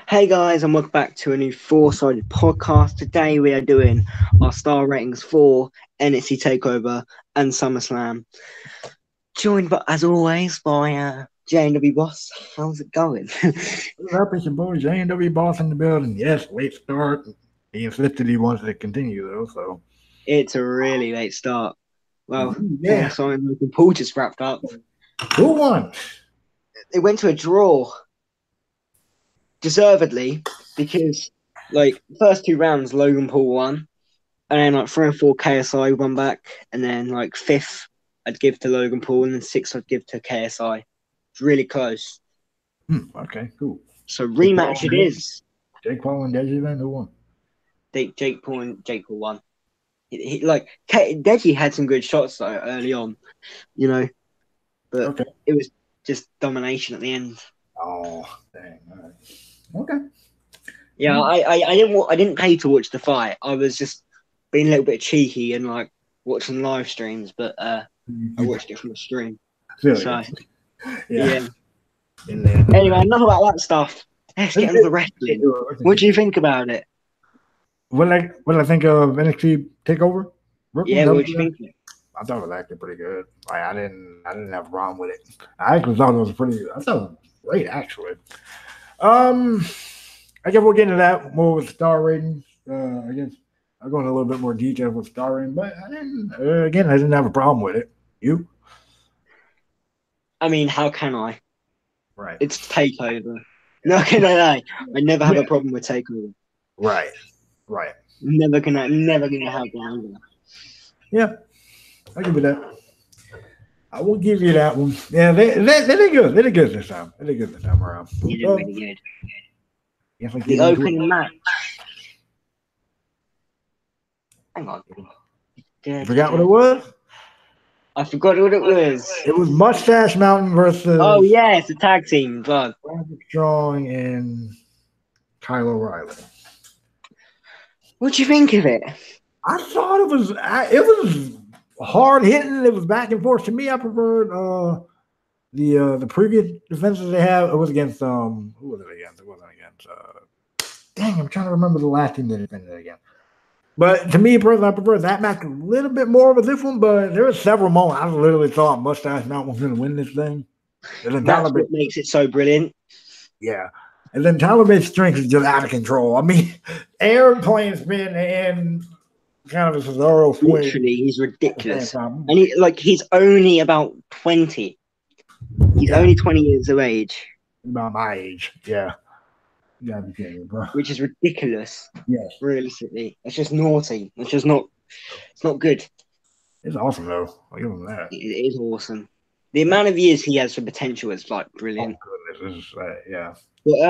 Hey guys, and welcome back to a new four-sided podcast. Today we are doing our star ratings for NXT Takeover and Summerslam. Joined, but as always, by J&W Boss. How's it going? What's up, it's your boy J&W Boss in the building. Yes, late start. He insisted he wants to continue though, so It's a really late start. Well, yeah. so Logan Paul just wrapped up. Who won? It went to a draw, deservedly, because first two rounds Logan Paul won, and then 3 and 4 KSI won back, and then fifth I'd give to Logan Paul, and then sixth I'd give to KSI. It's really close. Okay, cool. So rematch it is. Jake Paul and Deji then who won? Jake Paul won. Deji had some good shots though early on, but It was just domination at the end. Oh, dang! All right. Okay. Yeah, I didn't pay to watch the fight. I was just being a little bit cheeky and watching live streams, but I watched it from the stream. So yeah. Anyway, enough about that stuff. Let's get into the wrestling. What do you think about it? What I think of NXT Takeover? Yeah, what do you think? I thought it was actually pretty good. I didn't have a problem with it. I actually thought it was pretty. I thought it was great actually. I guess we'll get into that more with star ratings. I guess I'll go into a little bit more detail with star rating, but I didn't have a problem with it. You? I mean, how can I? Right. It's Takeover. No. I never have a problem with Takeover. Right. Never gonna have that. Yeah, I'll give you that. I will give you that one. Yeah, they did good. They did good this time. They did good this time around. They did really good. The opening match. Hang on. You forgot what it was? I forgot what it was. It was Mustache Mountain versus. Oh yeah, it's a tag team. But Strong and Kyle O'Reilly. What'd you think of it? I thought it was hard hitting. It was back and forth. To me, I preferred the previous defenses they have. It was against who was it against? It wasn't against. Dang, I'm trying to remember the last team they defended against. But to me, personally, I prefer that match a little bit more with this one. But there were several moments I literally thought Mustache Mountain was going to win this thing. That's what makes it so brilliant. Yeah. And then Tyler Bate's strength is just out of control. I mean, airplane spin and kind of a Cesaro swing. Literally, he's ridiculous. And he's only about 20. He's only 20 years of age. About my age, yeah. You gotta be kidding, bro. Which is ridiculous. Yes. Realistically. It's just naughty. It's not good. It's awesome though. I'll give him that. It is awesome. The amount of years he has for potential is brilliant. Oh goodness, yeah. But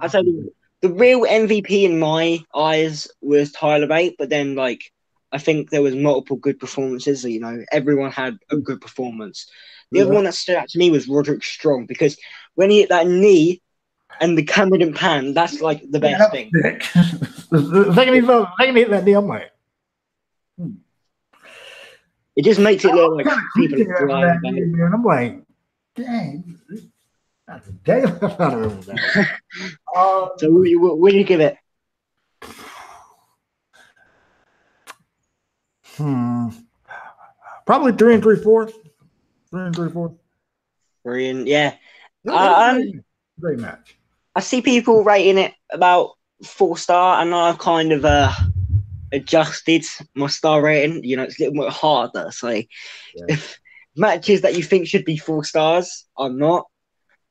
I tell you, the real MVP in my eyes was Tyler Bate, but then I think there was multiple good performances. Everyone had a good performance. The other one that stood out to me was Roderick Strong, because when he hit that knee and the camera didn't pan, that's the best thing. The second he hit that knee, I'm like, It just makes it look like people are flying. And I'm like, dang. That's a day. So what do you give it? Probably 3 3/4. 3 3/4. Brilliant, yeah. Great match. I see people rating it about 4-star, and I've kind of adjusted my star rating. It's a little bit harder. So if matches that you think should be 4 stars are not,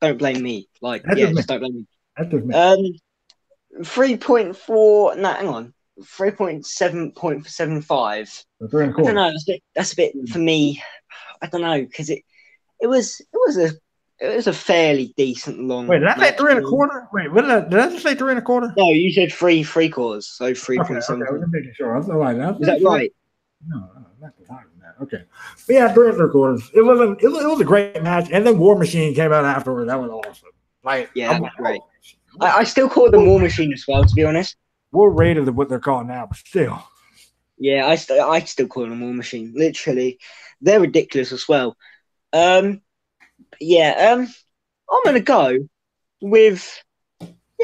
don't blame me. Just don't blame me. 3.4. No, hang on. 3.7.75. I don't know. That's a bit for me. I don't know, because it was a fairly decent long. Wait, did I say 3 1/4? Wait, what did I just say 3 1/4? No, you said 3/4. So 3.7. Okay, I was making sure. Is that right? No, not higher than that. Okay, but yeah, 3 3/4. It was a great match, and then War Machine came out afterwards. That was awesome. That was great. I still call them War Machine as well, to be honest. More rated than what they're called now, but still. Yeah, I still call them War Machine. Literally, they're ridiculous as well. I'm gonna go with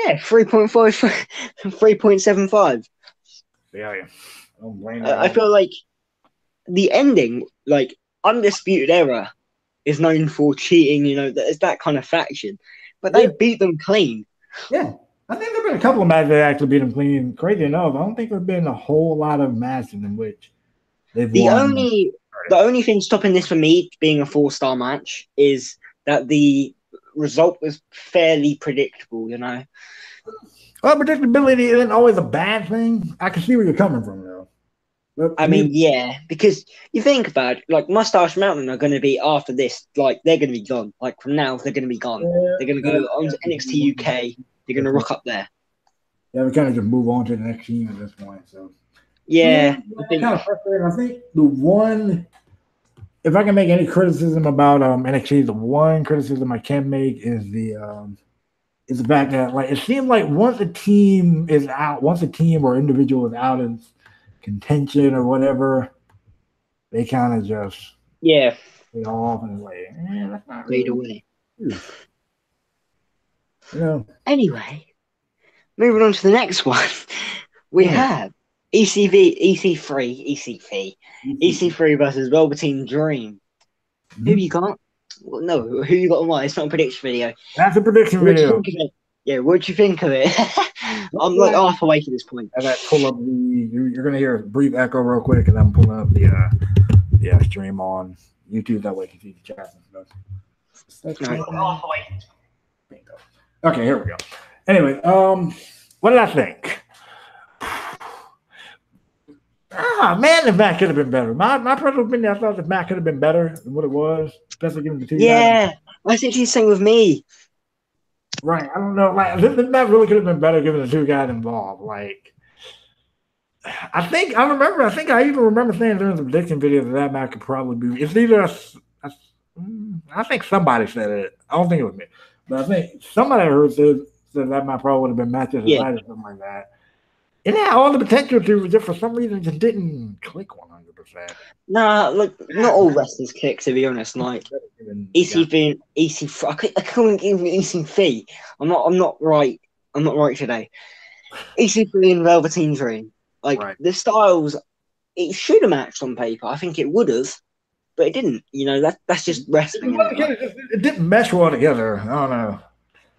Yeah, 3.5, 3.75. Yeah, yeah. I don't blame I feel like the ending, like Undisputed Era, is known for cheating. There's that kind of faction, but they beat them clean. Yeah. I think there've been a couple of matches that actually beat them clean. Crazy enough, I don't think there's been a whole lot of matches in which they've The won. only thing stopping this for me being a 4-star match is that the result was fairly predictable. Well, predictability isn't always a bad thing. I can see where you're coming from, though. I mean, yeah, because you think about it, like Mustache Mountain are going to be after this, like they're going to be gone. Like from now, they're going to be gone. They're going to go on to NXT UK. They're going to rock up there. Yeah, we kind of just move on to the next team at this point. So yeah, kind of frustrating. I think the one, if I can make any criticism about NXT, the one criticism I can make is the fact that like it seems like once a team or individual is out of contention or whatever, they kind of just fade off and like that's not fade really away. Anyway, moving on to the next one, we have EC3 versus Velveteen Dream. Mm-hmm. Who you got? Well, no, who you got and why? It's not a prediction video. That's a prediction video. Yeah, what'd you think of it? I'm like half awake at this point. As I pull up you're gonna hear a brief echo real quick, and I'm pulling up the stream on YouTube. That way you can see the chat and stuff. Okay, here we go. Anyway, what did I think? Man, the match could have been better. My personal opinion, I thought the match could have been better than what it was, especially given the two. Yeah, I think she's saying with me. Right, I don't know. Like this match really could have been better given the two guys involved. Like, I think I even remember saying during the prediction video that match could probably be. It's either I think somebody said it. I don't think it was me, but I think somebody I heard said that match probably would have been matches or something like that. It had all the potential to, just for some reason, just didn't click 100%. Nah, like not all wrestlers click, to be honest. Like EC3, I can't even EC3. I'm not right. I'm not right today. EC3 and Velveteen Dream, like the styles, it should have matched on paper. I think it would have, but it didn't. That's just wrestling. It didn't mesh well together. I don't know.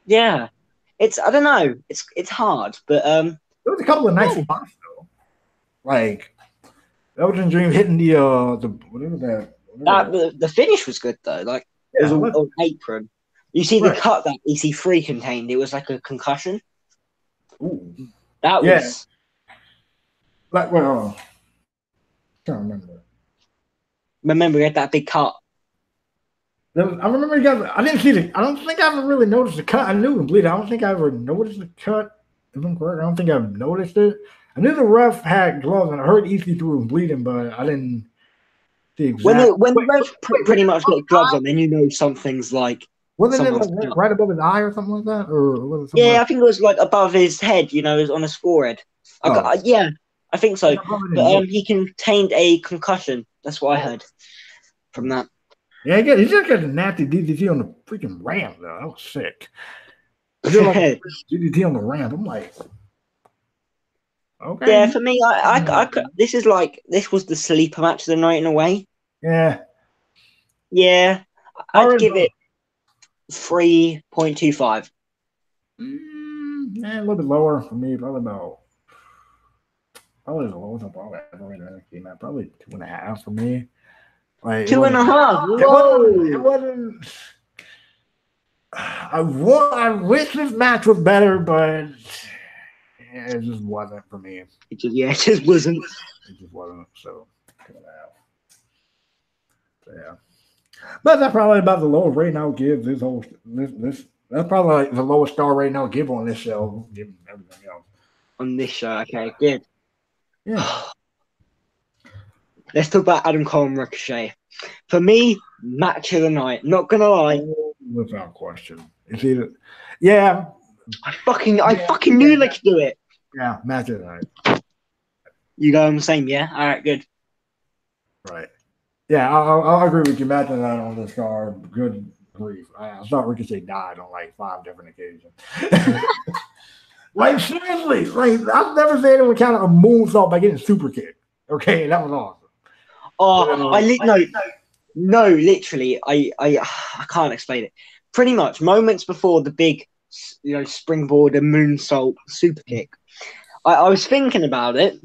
Yeah, I don't know. It's hard, but there was a couple of nice spots though. Like Velveteen Dream hitting the whatever that. The finish was good though. Like it was an apron. You see the cut that EC3 contained. It was like a concussion. Ooh. That was like I can't remember. Remember, he had that big cut. I remember you guys. I didn't see I don't think I ever really noticed the cut. I knew it bleeding. I don't think I ever noticed the cut. If I'm correct, I don't think I've noticed it. I knew the ref had gloves, and I heard EC3 was bleeding, but I didn't see exactly. When the ref pretty much got gloves on, then you know something's like. Wasn't it like right above his eye or something like that? Or was it I think it was like above his head. It was on his forehead. I think so. But he contained a concussion. That's what I heard from that. Yeah, he just got a nasty DDT on the freaking ramp, though. That was sick. Like DDT on the ramp. I'm like, okay. Yeah, for me, this was the sleeper match of the night in a way. Yeah. Yeah, I'd give it 3.25. A little bit lower for me. Probably the lowest I've probably ever rated. Probably 2.5 for me. Like 2.5. It wasn't. I wish this match was better, but it just wasn't for me. It just wasn't. It just wasn't. So 2.5. So, yeah. But that's probably about the lowest rating I'll give this. That's probably like the lowest star rating I'll give on this show, given everything else. On this show, okay, good. Yeah. Let's talk about Adam Cole and Ricochet. For me, match of the night. Not gonna lie. Without question. It's either. Yeah. I fucking knew they could do it. Yeah, match of the night. You go on the same, yeah? All right, good. Right. Yeah, I'll agree with you. Match of the night on this card. Good grief. I thought Ricochet died on like 5 different occasions. Like seriously, like I've never seen anyone count a moonsault by getting super kicked. Okay, that was awesome. Oh, no, literally, I can't explain it. Pretty much moments before the big, springboard and moonsault super kick. I was thinking about it.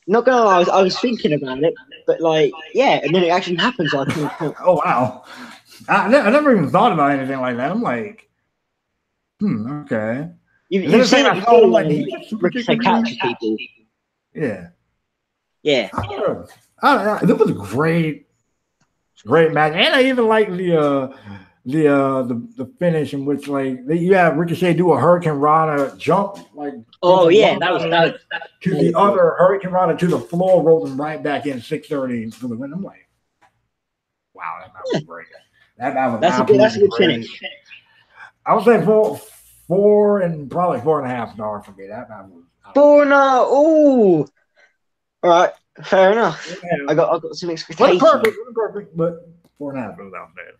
Not gonna lie, I was thinking about it, but like, yeah, and then it actually happens. So I couldn't. Oh wow, I never even thought about anything like that. I'm like, okay. You've seen it before, like Ricochet catches people. Yeah. Yeah. It was a great match, and I even like the finish in which like you have Ricochet do a Hurricane Rana jump like. Oh yeah, that was to the other Hurricane Rana to the floor, rolling right back in 630 for the win. I'm like, wow, that was great. That was that's a good finish. I would say four and probably 4.5 stars for me. That was 4.5. Oh, all right, fair enough. Yeah. I got some expectations. Perfect, but 4.5 was out there.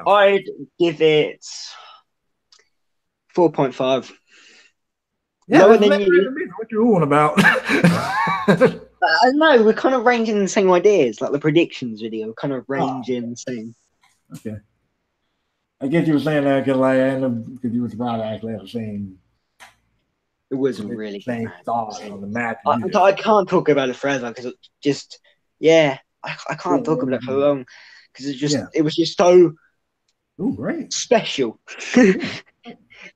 I'd give it 4.5. Yeah, lower than you. What you on about? I know we're kind of ranging the same ideas, like the predictions video, kind of ranging the same. Okay. I guess you were saying that because you were probably actually have the same. It wasn't really same thought on the match. I can't talk about it forever because it just, I can't talk about it for long because it was just so great, special.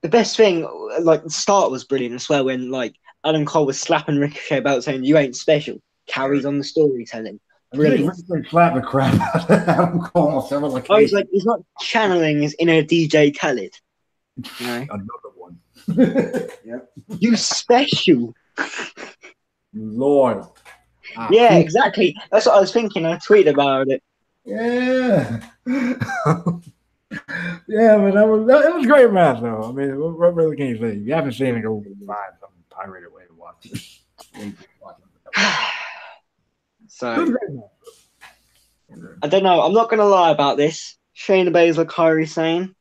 The best thing, like the start was brilliant as well when like Adam Cole was slapping Ricochet about saying you ain't special. Carries on the storytelling. Brilliant. Slap the crap out of Adam Cole. I was like, he's not channeling his inner DJ Khaled. You know? Another one. Yep. You special. Lord. Yeah, exactly. That's what I was thinking. I tweeted about it. Yeah. Yeah, but it was a great match, though. I mean, what really can you say? If you haven't seen it, go find some pirated way to watch it. So, I don't know. I'm not going to lie about this. Shayna Baszler, Kairi Sane,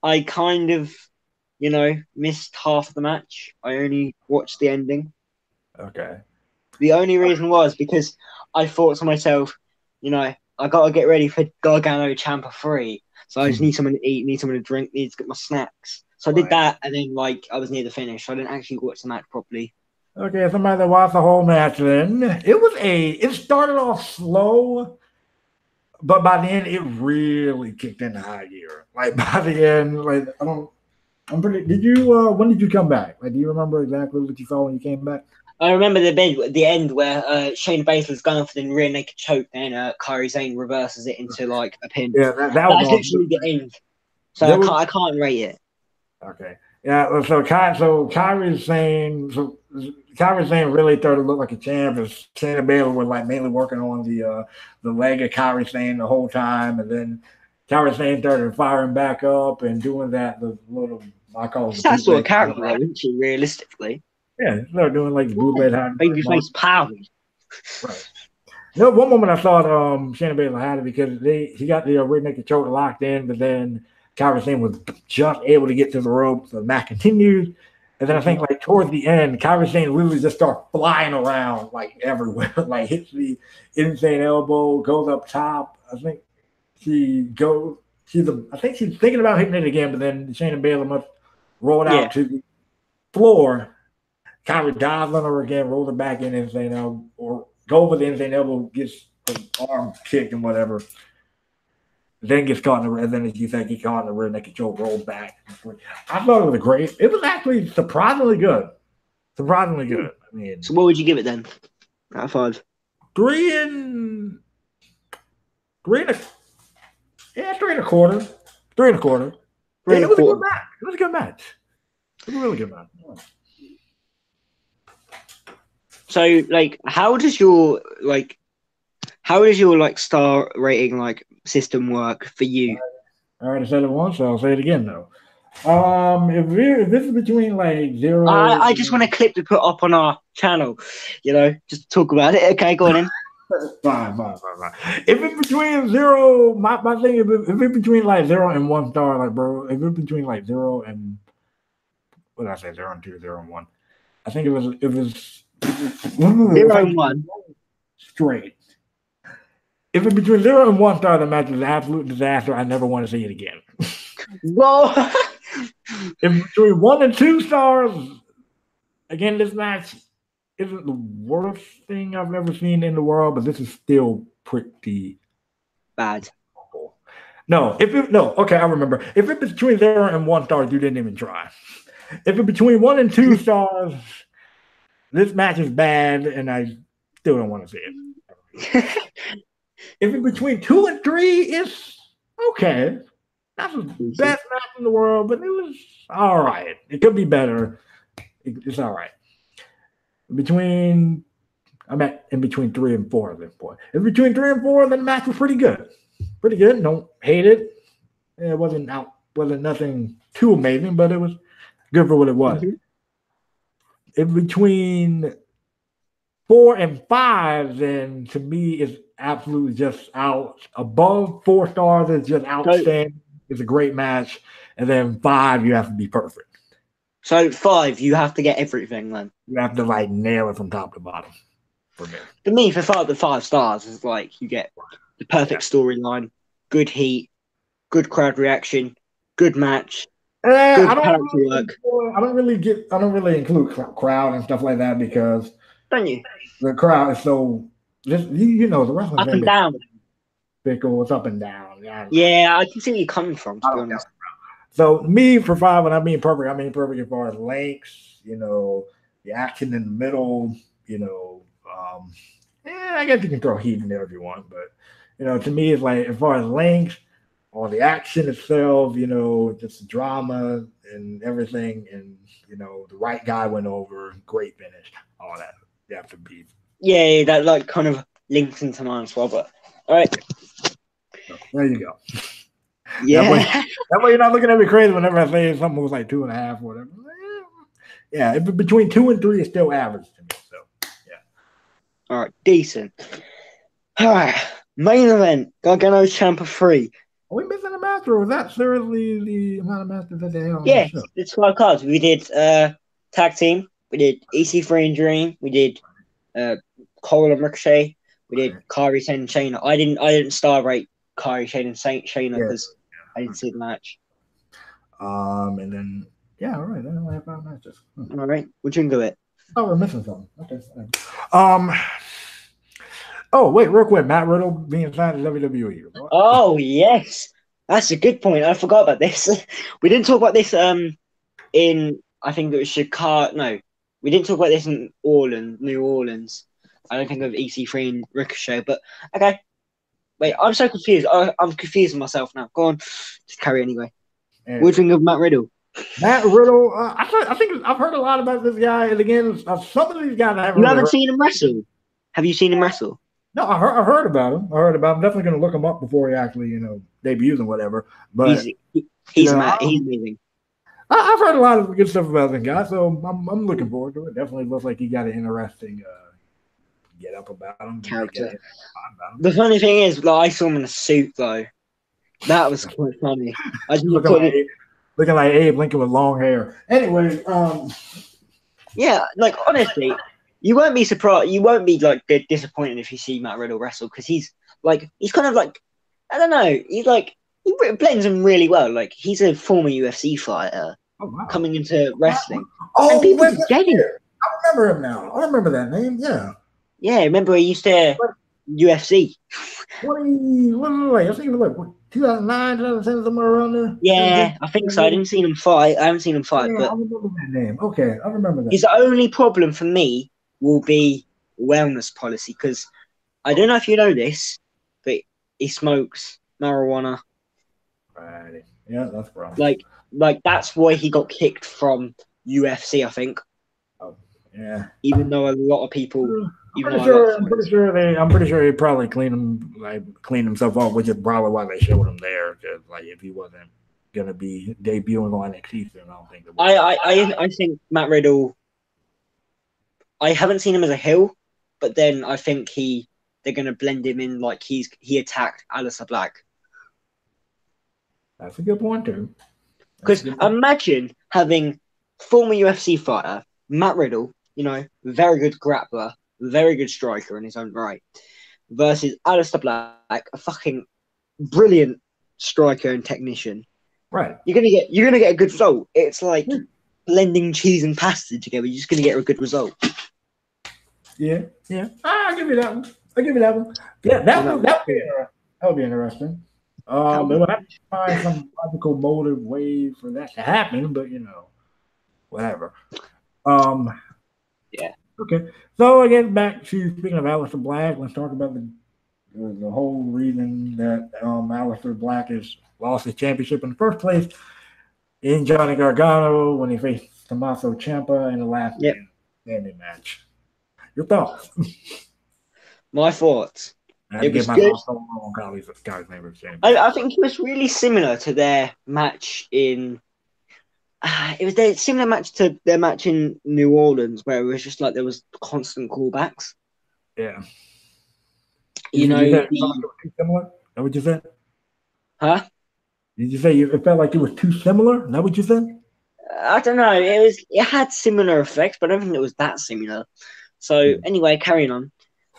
I kind of, missed half of the match. I only watched the ending. Okay. The only reason was because I thought to myself, I got to get ready for Gargano Ciampa 3. So I just need something to eat, need something to drink, need to get my snacks. So I did that, and then I was near the finish. So I didn't actually watch the match properly. Okay, somebody that watched the whole match then. It started off slow, but by the end it really kicked into high gear. Like by the end, did you when did you come back? Like, do you remember exactly what you saw when you came back? I remember the end where Shayna Baszler's going for the rear naked choke, and Kairi Sane reverses it into like a pin. Yeah, that's literally the end. So I can't rate it. Okay. Yeah. So Kairi Sane really started to look like a champ. As Shayna Baszler was like mainly working on the leg of Kairi Sane the whole time, and then Kairi Sane started firing back up and doing that the little I call it. That's sort of character, isn't she? Realistically. Yeah, started doing like the bootleg babyface power. Right. One moment I thought Shayna Baszler had it because he got the rear naked choke locked in, but then Kairi Sane was just able to get to the rope. So the match continued. And then I think like towards the end, Kairi Sane literally just started flying around like everywhere. Like hits the insane elbow, goes up top. I think she's thinking about hitting it again, but then Shayna Baszler must roll it out to the floor. Kairi dives on her again, rolls her back in insane elbow, or go over the insane elbow, gets the arm kicked and whatever. Then gets caught in the and then as you think he caught in the rear naked choke, rolls back. I thought it was it was actually surprisingly good. Surprisingly good. I mean, so what would you give it then? Out of 5? 3 and 3.25. It was a good match. It was a good match. It was a really good match. So, like, how does your star rating system work for you? I already said it once, so I'll say it again though. If this is between 0, I just want a clip to put up on our channel, just talk about it. Okay, go on in. Fine. If it's between 0, my thing, if it's between 0 and 1 star, bro, if it's between 0 and what did I say? 0-2, 0-1. I think it was 0-1 straight. If it's between 0 and 1 star, the match is an absolute disaster. I never want to see it again. Whoa! If between 1 and 2 stars, again, this match isn't the worst thing I've ever seen in the world, but this is still pretty bad. No, okay, I remember. If it's between 0 and 1 stars, you didn't even try. If it's between 1 and 2 stars, this match is bad, and I still don't want to see it. If it's between 2 and 3, it's okay. Not the best match in the world, but it was all right. It could be better. It's all right. I'm in between 3 and 4 at this point. If between 3 and 4, then the match was pretty good. Pretty good. Don't hate it. It wasn't nothing too amazing, but it was good for what it was. Mm-hmm. If between 4 and 5, then to me it's absolutely just out. Above 4 stars is just outstanding. It's a great match. And then 5, you have to be perfect. So 5, you have to get everything then. You have to like nail it from top to bottom. For me. For me, for 5 stars, it's like you get the perfect storyline, good heat, good crowd reaction, good match, good character work. I don't really include crowd and stuff like that because don't you? The crowd is so just the wrestling up and down. Fickle, it's up and down. Yeah, I can see where you're coming from, to be honest. So me for 5, when I mean perfect as far as lengths, the action in the middle, I guess you can throw heat in there if you want, but to me it's like as far as length or the action itself, just the drama and everything, and the right guy went over, great finish, all that. You have to be. Yeah, that like kind of links into mine as well, but all right. So, there you go. Yeah. That way you're not looking at me crazy whenever I say something was like 2.5 or whatever. Yeah, between 2 and 3 is still average to me. So yeah. All right, decent. All right, main event: Gargano's Ciampa 3. Are we missing a match, or was that seriously the amount of matches that they had on the show? It's 5 cards. We did tag team. We did EC3 and Dream. We did Cole and Ricochet. We did Kairi Sane and Shayna. I didn't star rate Kairi Sane and Shayna because I didn't see the match. And then all right. Then I have 5 matches. All right, we'll drink of it. Oh, we're missing something. Okay. Oh wait, real quick, Matt Riddle being signed to WWE. Oh yes, that's a good point. I forgot about this. We didn't talk about this in I think it was Chicago. No, we didn't talk about this in New Orleans. I don't think of EC3 and Ricochet, but okay. Wait, I'm so confused. I'm confusing myself now. Go on, just carry anyway. What do you think of Matt Riddle? Matt Riddle, I think I've heard a lot about this guy, and again, some of these guys I haven't. You haven't seen him wrestle? Have you seen him wrestle? No, I heard about him. I'm definitely going to look him up before he actually, debuts and whatever. But he's amazing. I've heard a lot of good stuff about this guy, so I'm looking forward to it. Definitely looks like he got an interesting get up about him. Character. The funny thing is, I saw him in a suit though. That was quite funny. I just looking like Abe Lincoln with long hair. Anyway, yeah, like honestly. You won't be surprised. You won't be like disappointed if you see Matt Riddle wrestle because he's kind of like I don't know. He blends him really well. Like he's a former UFC fighter coming into wrestling. Oh, and people get him. I remember him now. I remember that name. Yeah. Yeah, remember he used to UFC. Wait, I think it was like 2009, 2010, somewhere around there. Yeah, I think so. I haven't seen him fight, but I remember that name. Okay, I remember that. His only problem for me will be wellness policy because I don't know if you know this, but he smokes marijuana. Right. Yeah, that's wrong. Like that's why he got kicked from UFC, I think. Oh, yeah. Even though a lot of people. I'm pretty sure he probably cleaned himself up, which is probably why they showed him there. Because if he wasn't gonna be debuting on NXT, then I don't think. I think Matt Riddle. I haven't seen him as a heel, but then I think they're gonna blend him in like he attacked Aleister Black. That's a good point too. Because imagine having former UFC fighter, Matt Riddle, very good grappler, very good striker in his own right, versus Aleister Black, a fucking brilliant striker and technician. Right. You're gonna get a good result. It's like blending cheese and pasta together. You're just gonna get a good result. Yeah. I'll give you that one. Yeah, that would be interesting. They would have to find some logical motive way for that to happen, but whatever. Yeah. Okay. So again, back to speaking of Aleister Black, let's talk about the whole reason that Aleister Black has lost his championship in the first place in Johnny Gargano when he faced Tommaso Ciampa in the last standing match. Your thoughts? My thoughts. It was good. I think it was really similar to their match in. It was their similar match to their match in New Orleans, where it was just like there was constant callbacks. Yeah. You know, it felt like it was too similar? Is that what you said? Huh? Did you say it felt like it was too similar? Is that what you said? I don't know. It had similar effects, but I don't think it was that similar. So anyway, carrying on.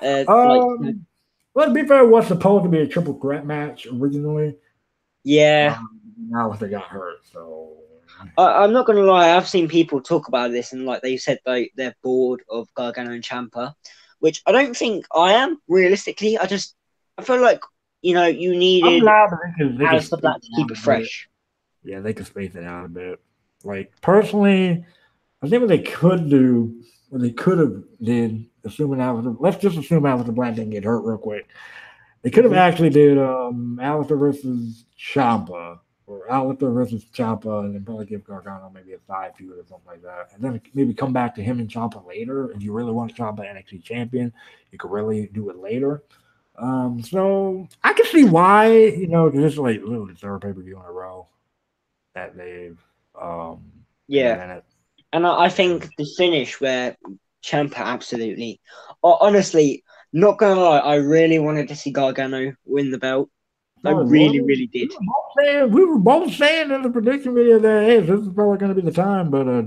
Well, to be fair, it was supposed to be a triple threat match originally. Yeah. Now they got hurt, so. I'm not going to lie. I've seen people talk about this, and like they said, they're bored of Gargano and Ciampa, which I don't think I am. Realistically, I feel like you needed Aleister Black to keep it fresh. Yeah, they could space it out a bit. Like personally, I think what they could do, what they could have did, let's just assume Aleister Black didn't get hurt real quick. They could have actually did Aleister versus Ciampa, or Aleister versus Ciampa, and then probably give Gargano maybe a side feud or something like that, and then maybe come back to him and Ciampa later. If you really want Ciampa NXT champion, you could really do it later. So I can see why, because it's like literally the third pay-per-view in a row that they've and I think the finish where Ciampa absolutely, honestly, not gonna lie, I really wanted to see Gargano win the belt. I really did. We were both saying in the prediction video that hey, this is probably going to be the time, but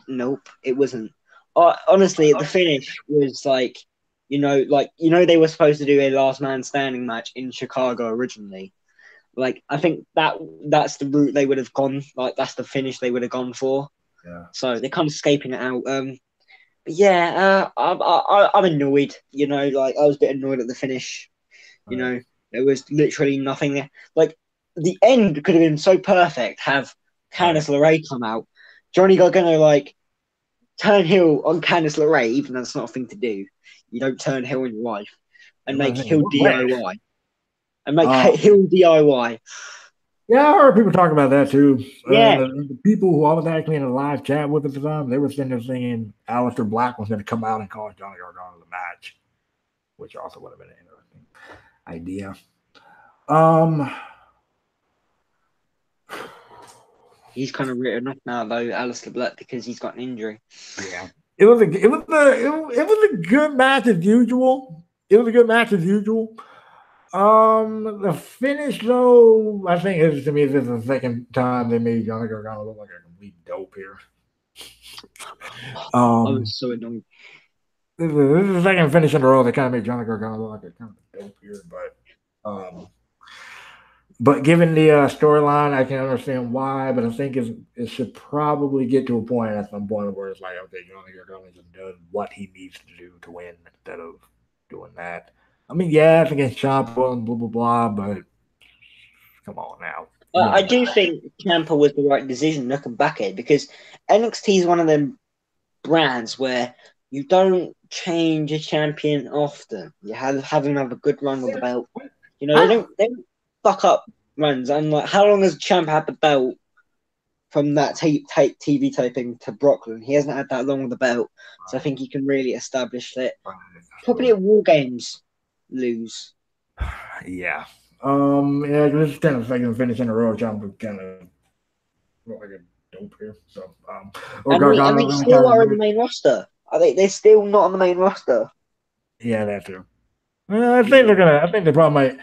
nope, it wasn't. Honestly, the finish was like, they were supposed to do a last man standing match in Chicago originally. Like, I think that's the route they would have gone. Like, that's the finish they would have gone for. Yeah. So they're kind of scaping it out. But yeah, I'm annoyed. Like I was a bit annoyed at the finish. There was literally nothing there. Like, the end could have been so perfect. Have Candice LeRae come out. Johnny Gargano, like, turn heel on Candice LeRae, even though that's not a thing to do. You don't turn heel on your wife. And make heel DIY. And make heel DIY. Yeah, I heard people talk about that, too. Yeah. The people who I was actually in a live chat with at the time, they were sitting there saying Aleister Black was going to come out and call Johnny Gargano the match, which also would have been an interesting idea. He's kind of written off now though, Aleister Black, because he's got an injury. Yeah, it was a good match as usual. The finish though, I think this is the second time they made Johnny Gargano look like a complete dope here. I was so annoyed. This is the second finish in a row they kind of made Johnny Gargano look like a kind of dope here, but given the storyline, I can understand why. But I think it should probably get to a point at some point where it's like, okay, Johnny Gargano just does what he needs to do to win instead of doing that. I mean, yeah, it's against Ciampa and blah blah blah, but come on now. I do think Ciampa was the right decision looking back at it, because NXT is one of them brands where you don't change a champion often. You have him have a good run with the belt. They don't fuck up runs. And like, how long has Ciampa had the belt from that TV taping to Brooklyn? He hasn't had that long with the belt, so I think he can really establish it. Probably at War Games, lose. Yeah. This is kind of second finish in a row. Ciampa kind of look like a dope here. So, and they still are in the main roster. They're still not on the main roster. Yeah, that's true. I think they probably might.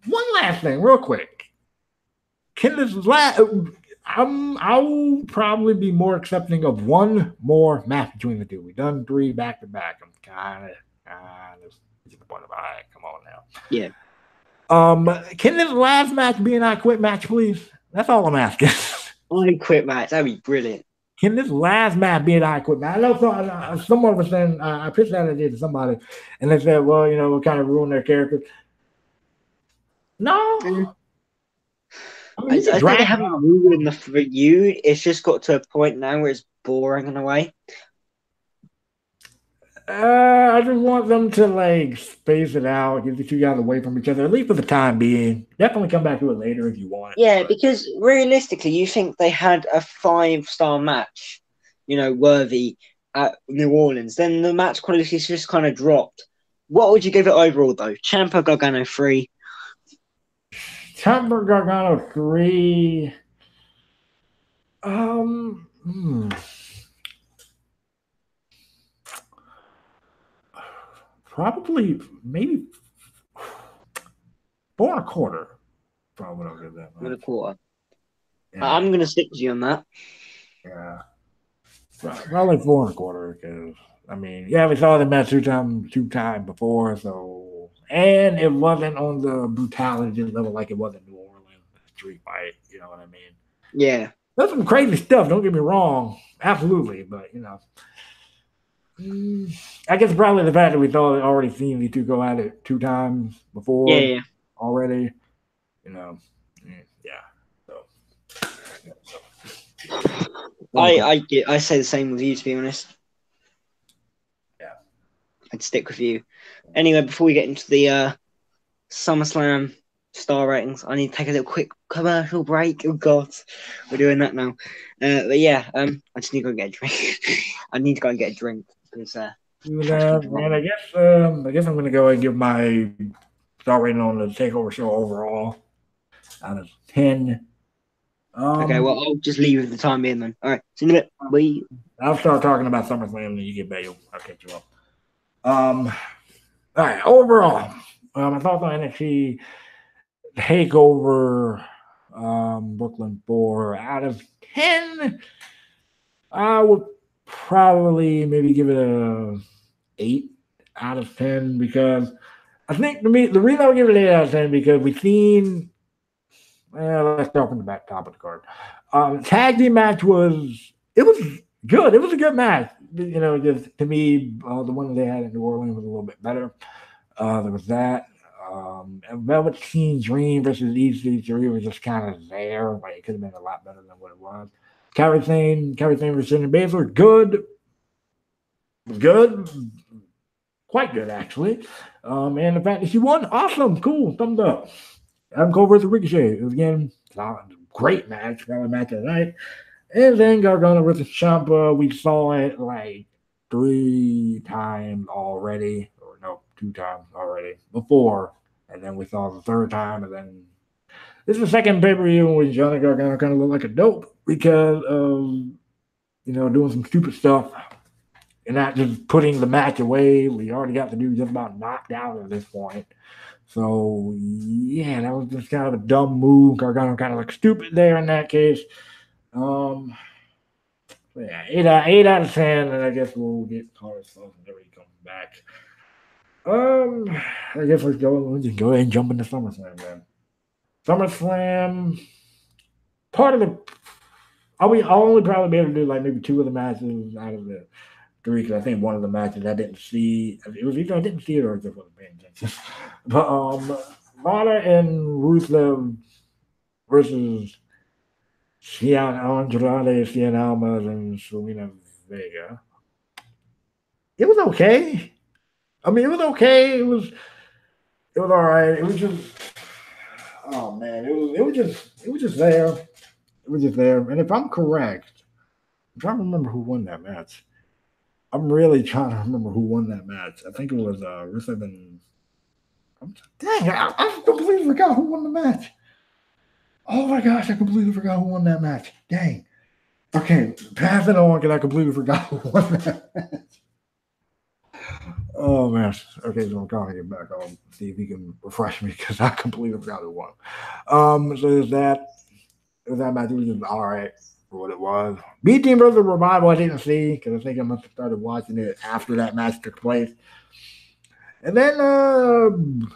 One last thing, real quick. Can this last? I'll probably be more accepting of one more match between the two. We've done 3 back to back. I'm kind of disappointed. All right, come on now. Yeah. Can this last match be an I Quit match, please? That's all I'm asking. I Quit match. That'd be brilliant. Can this last match be an I Quit match? I know someone was saying, I pitched that idea to somebody, and they said, well, we kind of ruined their character. No. Mm. I think they haven't ruined the feud. It's just got to a point now where it's boring in a way. I just want them to space it out, get the two guys away from each other, at least for the time being. Definitely come back to it later if you want. Yeah, because realistically, you think they had a 5-star match, worthy at New Orleans. Then the match quality just kind of dropped. What would you give it overall, though? Ciampa Gargano 3. Ciampa Gargano 3. Probably, maybe 4.25. Probably what I'll give that. 4.25. Yeah. I'm going to stick with you on that. Yeah. Probably 4.25 because, we saw them match two times before, so, and it wasn't on the brutality level like it was in New Orleans street fight, you know what I mean? Yeah. That's some crazy stuff, don't get me wrong. Absolutely, but, I guess probably the fact that we've already seen these two go at it 2 times before already, I say the same with you, to be honest. Yeah. I'd stick with you. Anyway, before we get into the SummerSlam star ratings, I need to take a little quick commercial break. Oh God, we're doing that now. But yeah, I just need to go and get a drink. I need to go and get a drink because man, I guess I'm gonna go and give my star rating on the Takeover show overall out of 10. Okay, well, I'll just leave at the time being then. All right, see you in a bit. Bye. I'll start talking about SummerSlam and then you get bail. I'll catch you up. All right, overall, my thoughts on NXT Takeover Brooklyn 4 out of 10. I would probably maybe give it a 8 out of 10 because I think the reason I would give it an 8 out of 10 because we've seen. Let's start from the top of the card. Tag team match was good. It was a good match. Just to me, the one that they had in New Orleans was a little bit better. There was that. Velveteen Dream versus EC3 was just kind of there. It could have been a lot better than what it was. Kairi Sane versus Shayna Baszler, good. Was good. Quite good, actually. And the fact that she won, awesome, cool, thumbs up. Adam Cole versus Ricochet. It was, again, a great match, probably match of the night. And then Gargano versus Ciampa. We saw it 3 times already. Or no, 2 times already before. And then we saw the 3rd time. And then this is the second pay-per-view in which Johnny Gargano kind of looked like a dope because of, doing some stupid stuff. And not just putting the match away. We already got the dude just about knocked out at this point. So, yeah, that was just kind of a dumb move. Gargano kind of looked stupid there in that case. Yeah, 8 out of 10, and I guess we'll get Carter's stuff whenever he comes back. I guess we'll just go ahead and jump into SummerSlam, man. SummerSlam, part of the... I'll only probably be able to do maybe 2 of the matches out of the 3, because I think one of the matches I didn't see. It was either I didn't see it or I just wasn't paying attention. But Lana and Rusev versus Andrade, Cien Almas, and Selena Vega. It was okay. It was okay. It was all right. It was just, oh man, it was just there. It was just there. And if I'm correct, I'm trying to remember who won that match. I'm really trying to remember who won that match. I think it was Rusev and... Dang, I completely forgot who won the match. Oh my gosh, I completely forgot who won that match. Dang. Okay, pass it on because I completely forgot who won that match. Oh man. Okay, so I'm calling it back. I'll see if he can refresh me because I completely forgot who won. So there's that. that match was just all right for what it was. B Team versus Revival I didn't see because I think I must have started watching it after that match took place. And then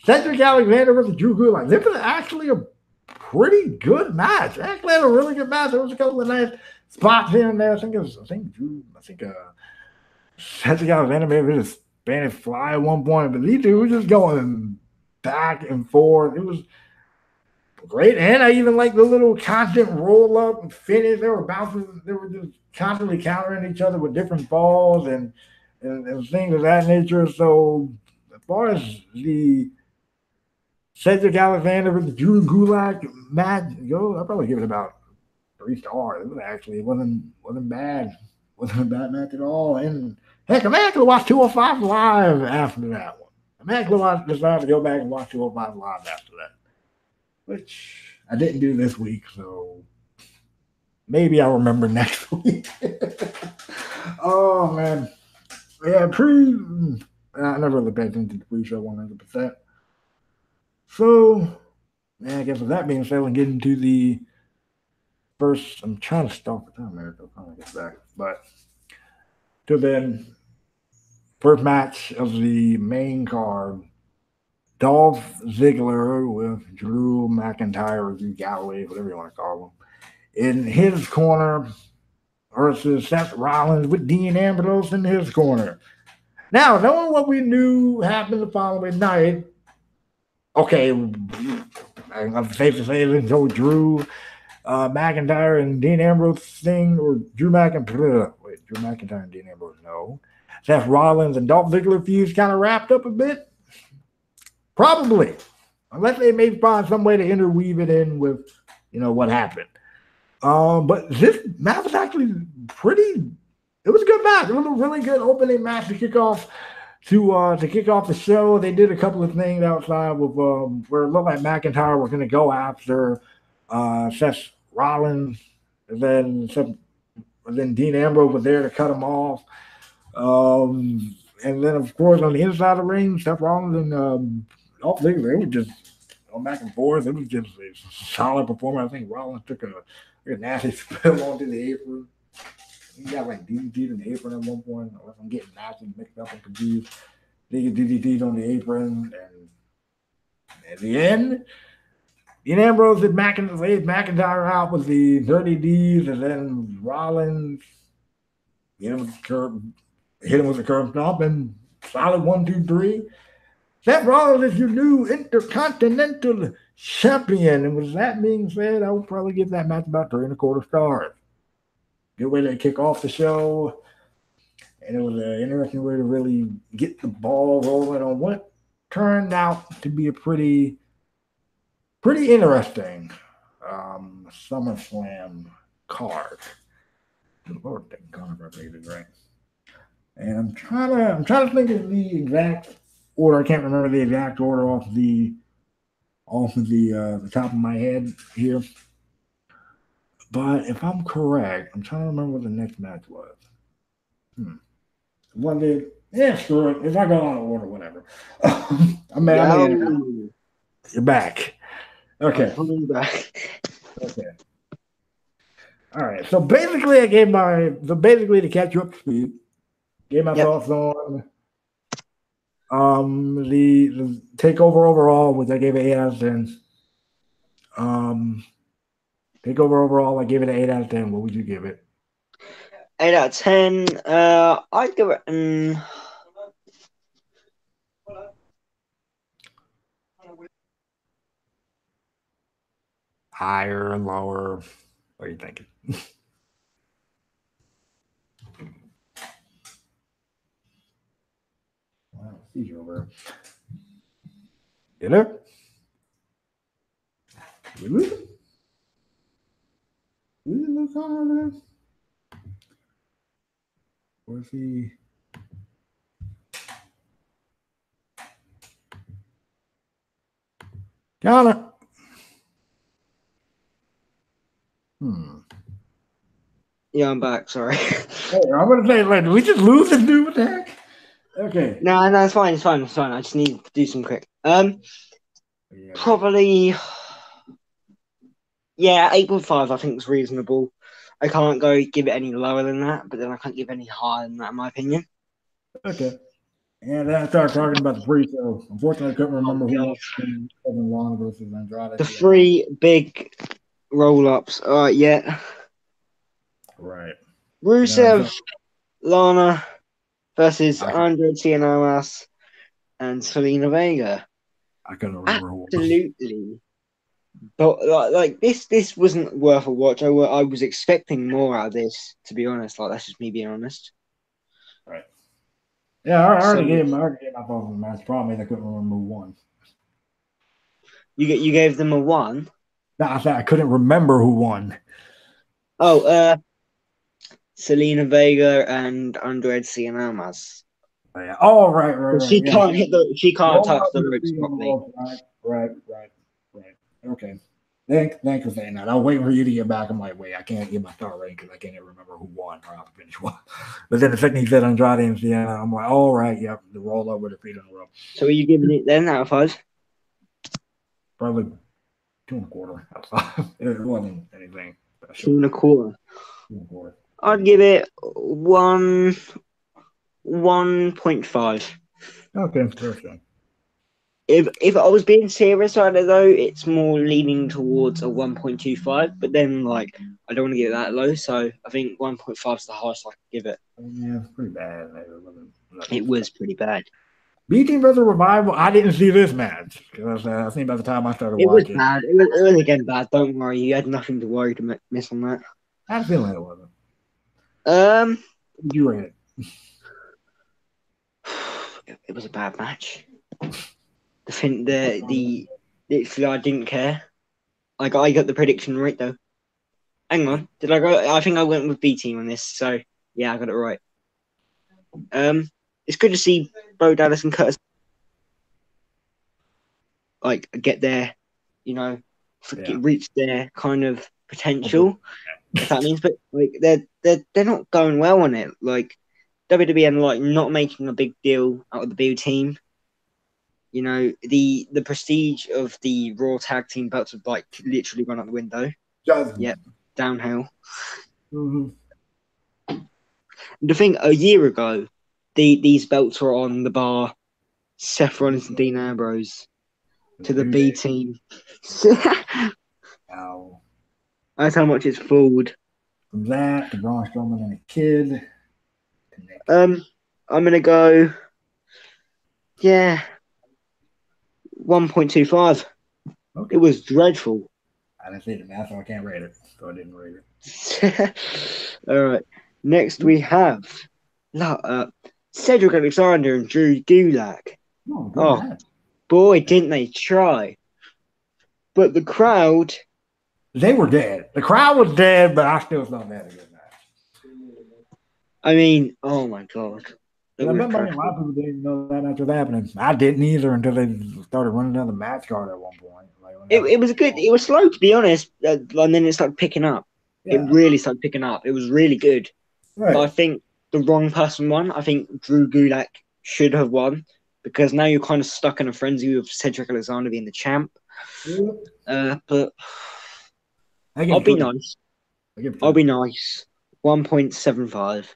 Cedric Alexander versus Drew Gulak. This was actually a pretty good match. Actually had a really good match. There was a couple of nice spots here and there. I think Cedric Alexander maybe just Spanish fly at one point, but these two were just going back and forth. It was great, and I even like the little constant roll up and finish. They were bouncing, they were just constantly countering each other with different balls and things of that nature. So as far as the Cedric Alexander versus Drew Gulak match goes, I'll probably give it about 3 stars. It wasn't bad. Wasn't a bad match at all. And heck, I may actually watch 205 live after that one. I may actually decide to go back and watch 205 live after that, which I didn't do this week, so maybe I'll remember next week. Oh man, yeah, I never really paid attention to the pre-show 100%. So, yeah, I guess with that being said, we'll get into the first. I'm trying to stop the time there, so I'll get back. But till then, first match of the main card. Dolph Ziggler with Drew McIntyre or Drew Galloway, whatever you want to call him, in his corner versus Seth Rollins with Dean Ambrose in his corner. Now, knowing what we knew happened the following night, okay, I'm safe to say it until Drew McIntyre and Dean Ambrose thing, or Drew McIntyre and Dean Ambrose, no. Seth Rollins and Dolph Ziggler feuds kind of wrapped up a bit. Probably, unless they may find some way to interweave it in with, what happened. But this match was actually pretty. It was a good match. It was a really good opening match to kick off the show. They did a couple of things outside with where it looked like McIntyre was going to go after Seth Rollins, and then Dean Ambrose was there to cut him off. And then of course on the inside of the ring, Seth Rollins and Dolph Ziggler, it was just going back and forth. It was just a solid performance. I think Rollins took a nasty spill onto the apron. He got like DDT'd in the apron at one point. Unless I'm getting nasty mixed up and confused. They get DDT'd on the apron, and at the end, Dean Ambrose laid McIntyre out with the Dirty D's, and then Rollins hit him with the curb stomp, and solid 1, 2, 3. Seth Rollins is your new Intercontinental Champion. And with that being said, I would probably give that match about 3.25 stars. Good way to kick off the show. And it was an interesting way to really get the ball rolling on what turned out to be a pretty interesting Summerslam card. Good Lord, that card is right. And I'm trying to think of the exact order. I can't remember the exact order off the top of my head here. But if I'm correct, I'm trying to remember what the next match was. Screw it. If I go on order, whatever. You're back. Okay. I'm back. Okay. All right. So basically, to catch you up to speed, gave my thoughts on the Takeover overall, which I gave it 8 out of 10. Takeover overall, I gave it an 8 out of 10. What would you give it? 8 out of 10. I'd give it higher, lower. What are you thinking? Wow, see you over. Get up. We lose him? We didn't lose Connor over there. Where's he? Connor. Yeah, I'm back. Sorry. Hey, I'm gonna say, did we just lose this dude with the heck? Okay. No, it's fine. It's fine. I just need to do some quick. Probably Yeah, 8.5 I think is reasonable. I can't give it any lower than that, but then I can't give any higher than that, in my opinion. Okay. And then I started talking about the pre-show. Unfortunately, I couldn't remember who God. won Kevin Long versus Andrade. The 3 big roll-ups. All right, yeah. Right. Rusev, Lana versus I Andre Cien and Selena Vega. couldn't remember who won. Absolutely. But like this wasn't worth a watch. I was expecting more out of this, to be honest. Like that's just me being honest. Right. Yeah, I already gave my thoughts on the match. Problem is I couldn't remember who won. You gave them a 1. No, I said I couldn't remember who won. Oh, Selena Vega and Andre Cien. Yeah. Oh, right. She Yeah. can't she can't touch the ropes properly. Right. Okay. Thanks for saying that. I was waiting for you to get back. I'm like, wait, I can't get my star rating because I can't even remember who won or how the finish was. But then the second he said Andrade and Sienna, I'm like, all right, yep, the roll up with the feet in a row. So are you giving it then out of 5? Probably 2.25. It wasn't anything special. 2.25. 2.25. I'd give it 1.5. Okay, perfect. If I was being serious on it though, it's more leaning towards a 1.25. But then like I don't want to get that low, so I think 1.5 is the highest I could give it. Yeah, it's pretty bad. It was pretty bad. B Team versus Revival. I didn't see this match because I think by the time I started watching, It was bad. It was again bad. Don't worry, you had nothing to worry to miss on that. I had a feeling it wasn't. What did you rate it? It was a bad match. Literally, I didn't care. I got the prediction right though. Hang on, did I go? I think I went with B Team on this, so yeah, I got it right. It's good to see Bo Dallas and Curtis like get their, reach their kind of potential. If that means, but like they're not going well on it. Like WWE and like not making a big deal out of the B Team. You know, the prestige of the Raw Tag Team belts have like literally gone out the window. Yep, downhill. Mm-hmm. The thing a year ago, these belts were on the bar. Seth Rollins and Dean Ambrose to the B Team. Wow. That's how much it's fooled. From that to Braun Strowman and a kid. I'm gonna go. Yeah, 1.25. Okay. It was dreadful. I didn't see the math, so I can't rate it. So I didn't rate it. All right. Next we have Cedric Alexander and Drew Gulak. Oh boy, didn't they try? But the crowd. They were dead. The crowd was dead, but I still thought they had a good match. I mean, oh my god. I bet a lot of people didn't know that match was happening. I didn't either until they started running down the match card at one point. Like it was good. It was slow, to be honest, and then it started picking up. Yeah. It really started picking up. It was really good. Right. But I think the wrong person won. I think Drew Gulak should have won because now you're kind of stuck in a frenzy with Cedric Alexander being the champ. Yeah. But I'll be nice. I'll be nice. 1.75.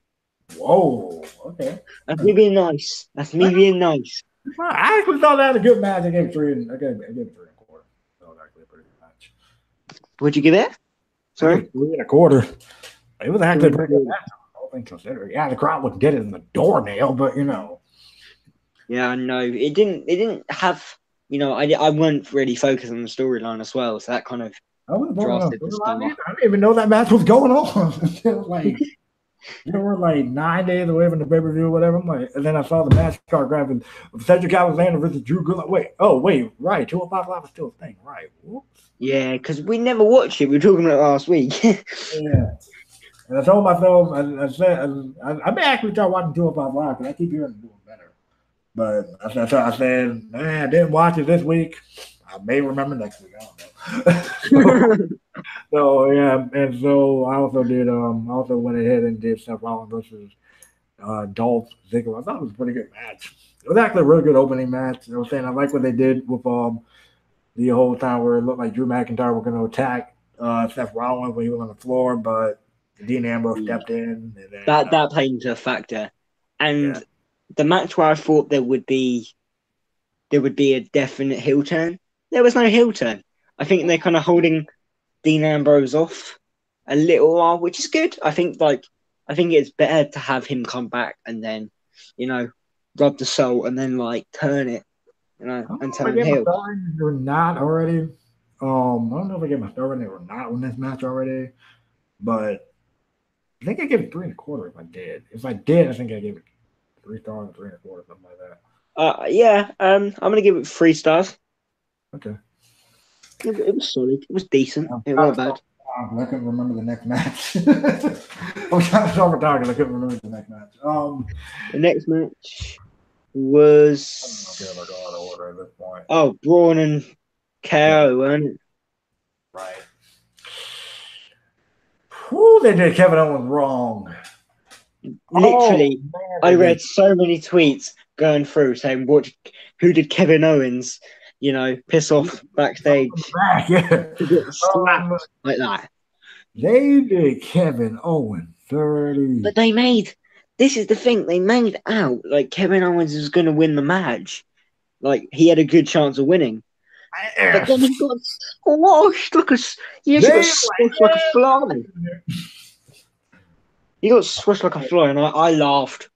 Whoa, okay. That's me being nice. That's me being nice. I actually thought that had a good match. I gave it 3.25. That was actually a pretty good match. What'd you give it? Sorry? 3.25. It was actually a pretty good match. All things considered. Yeah, the crowd was dead in the doornail, but you know. Yeah, I know. It didn't have, I weren't really focused on the storyline as well, so that kind of drafted the score. I didn't even know that match was going on until like we're like 9 days away from the pay-per-view or whatever. I'm like, and then I saw the match card grabbing Cedric Alexander versus Drew Gulak. Wait, right. 205 Live is still a thing, right? Whoops. Yeah, because we never watched it. We were talking about it last week. Yeah. And I told myself, I said, I may actually try watching 205 Live because I keep hearing them doing better. But I said, man, I didn't watch it this week. I may remember next week. I don't know. So yeah, and so I also did. Also went ahead and did Seth Rollins versus Dolph Ziggler. I thought it was a pretty good match. It was actually a really good opening match. I was saying I like what they did with the whole time where it looked like Drew McIntyre were going to attack Seth Rollins when he was on the floor, but Dean Ambrose stepped in, and then that played into a factor. And the match where I thought there would be a definite heel turn, there was no heel turn. I think they're kind of holding Dean Ambrose off a little while, which is good. I think it's better to have him come back and then, rub the salt and then turn it, and turn heel. Or not already. I don't know if I gave my star rating or not on this match already, but I think I gave it 3.25 if I did. If I did, I think I gave it 3 stars, 3.25, something like that. Yeah. I'm gonna give it 3 stars. Okay. It was solid. It was decent. It wasn't bad. I couldn't remember the next match. I'm kind of overtalking. I couldn't remember the next match. The next match was. I don't know if I got order at this point. Oh, Braun and KO, weren't it? Right. Who they did Kevin Owens wrong. Literally, I read so many tweets going through saying, who did Kevin Owens, piss off backstage? To get slapped like that. They did Kevin Owens 30. But this is the thing, they made out like Kevin Owens was going to win the match. Like, he had a good chance of winning. But then he got squashed like a fly. He got squashed like a fly, and I laughed.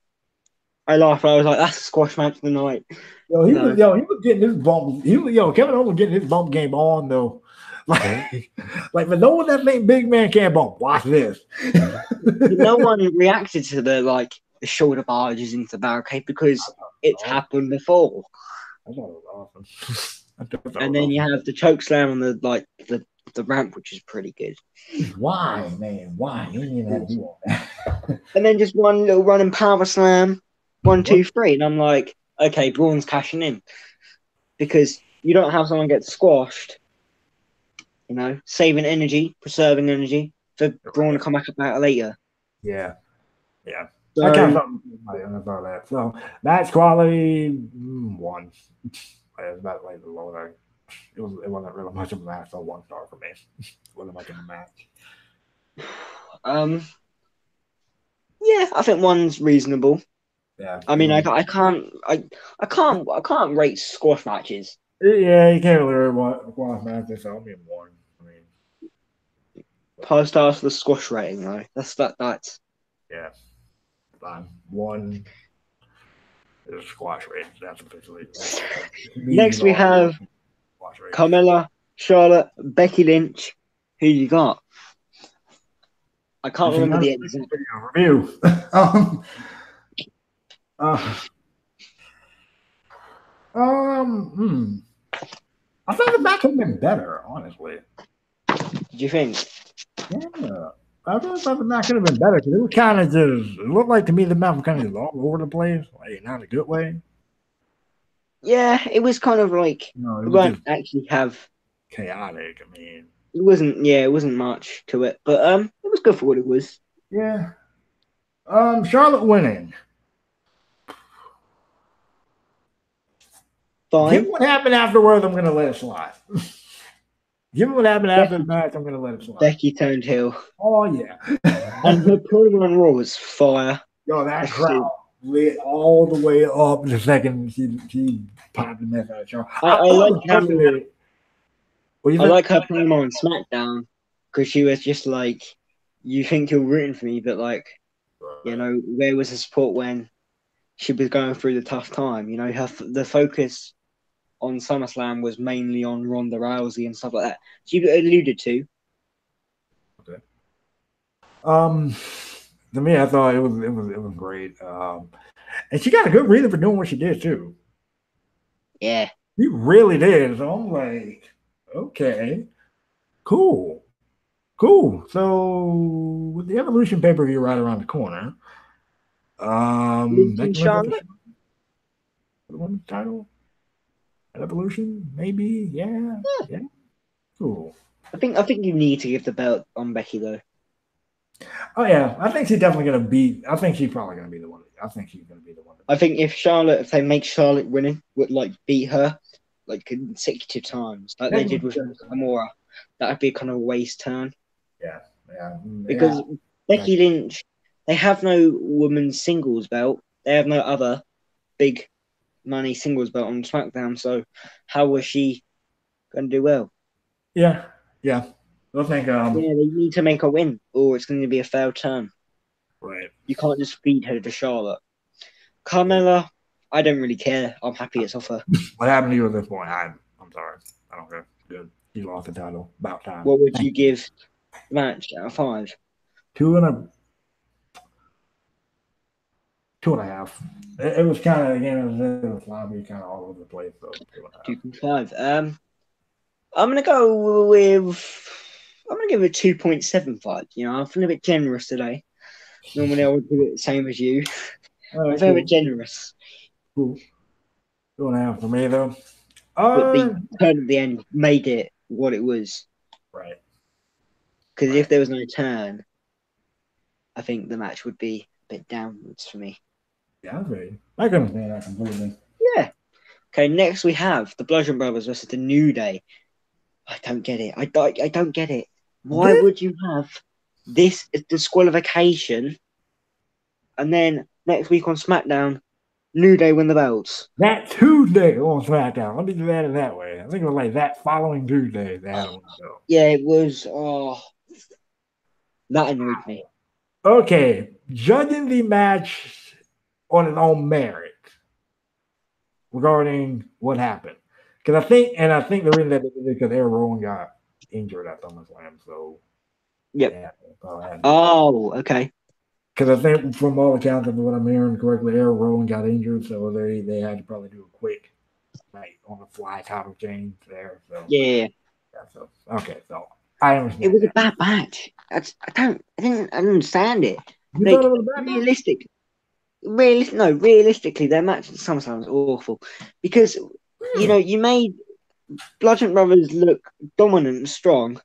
I was like, "That's a squash match of the night." He was getting his bump. Kevin Owens was getting his bump game on though. But no one that ain't big man can't bump. Watch this. No one reacted to the shoulder barges into the barricade because it's happened before. I thought it was awesome. And then you have the choke slam on the ramp, which is pretty good. Why, man? Why? You didn't even have to do all that. And then just one little running power slam, 1, 2, 3, and I'm like, okay, Braun's cashing in because you don't have someone get squashed, saving energy, preserving energy for Braun to come back about later. Yeah. So, I kind of thought that. So match quality 1. It's about the lower. It wasn't really much of a match, so 1 star for me. It wasn't much of a match. Yeah, I think 1's reasonable. Yeah. I mean, I can't rate squash matches. Yeah, you can't really rate squash matches. So I'll be 1. I mean, 5 stars for the squash rating, though. That's. Yeah. Fine. 1. Squash rating. That's officially. Next, we have Carmella, Charlotte, Becky Lynch. Who you got? I can't remember the exact review. I thought the match would have been better, honestly. Do you think? Yeah. I really thought the match could have been better because it was kind of just. It looked like to me the match was kind of all over the place, not in a good way. Yeah, it was kind of like it won't actually have chaotic. I mean, it wasn't much to it, but it was good for what it was. Yeah. Charlotte winning. Fine. Given what happened afterwards, I'm gonna let it slide. Given what happened after the match, I'm gonna let it slide. Becky turned heel. Oh yeah. And her promo on Raw was fire. Yo, that crowd lit all the way up the second she popped the mess out of Charlotte. I like her promo on SmackDown because she was just like, "You think you're rooting for me, but where was the support when she was going through the tough time? The focus on SummerSlam was mainly on Ronda Rousey and stuff like that." She alluded to. Okay. To me, I thought it was great. And she got a good reason for doing what she did too. Yeah. She really did. So I'm like, okay, cool. So with the Evolution pay-per-view right around the corner, Charlotte, the women's title, Evolution, maybe, yeah. Cool. I think you need to give the belt on Becky though. Oh yeah, I think she's definitely gonna beat. I think she's probably gonna be the one. I think she's gonna be the one. I think if they make Charlotte winning, would beat her consecutive times, like they did with Amora, that would be kind of a waste turn. Yeah. Because Becky Lynch, they have no women's singles belt. They have no other big money singles belt on SmackDown. So how was she going to do well? Yeah. I think they need to make a win, or it's going to be a failed turn. Right. You can't just feed her to Charlotte. Carmella, I don't really care. I'm happy it's off her. What happened to you at this point? I'm sorry. I don't care. Good. You lost the title. About time. What would you give the match out of 5? 2.5. It was kind of, again, it was sloppy, kind of all over the place. So 2.5. I'm gonna go with. I'm gonna give it 2.75. I'm feeling a bit generous today. Normally I would do it the same as you. Right, I'm very generous. Cool. 2.5 for me though. But the turn at the end made it what it was. Right. Because if there was no turn, I think the match would be a bit downwards for me. Yeah, I can understand that completely. Yeah. Okay, next we have the Bludgeon Brothers versus the New Day. I don't get it. I don't get it. Why would you have this disqualification and then next week on SmackDown, New Day win the belts? That Tuesday on SmackDown. Let me do that in that way. I think it was like that following Tuesday they had on the show. Yeah, it was. That annoyed me. Okay, judging the match on its own merit regarding what happened. Because I think the reason that they did it because Eric Rowan got injured at SummerSlam. So, yep. Oh, okay. Because I think from all accounts of what I'm hearing correctly, Eric Rowan got injured, so they had to probably do a quick, like, on the fly title change there. So yeah. So okay, so I understand. It was a bad match. I didn't understand it. You thought it was a bad match? Realistically, their match at SummerSlam was awful because you made Bludgeon Brothers look dominant and strong,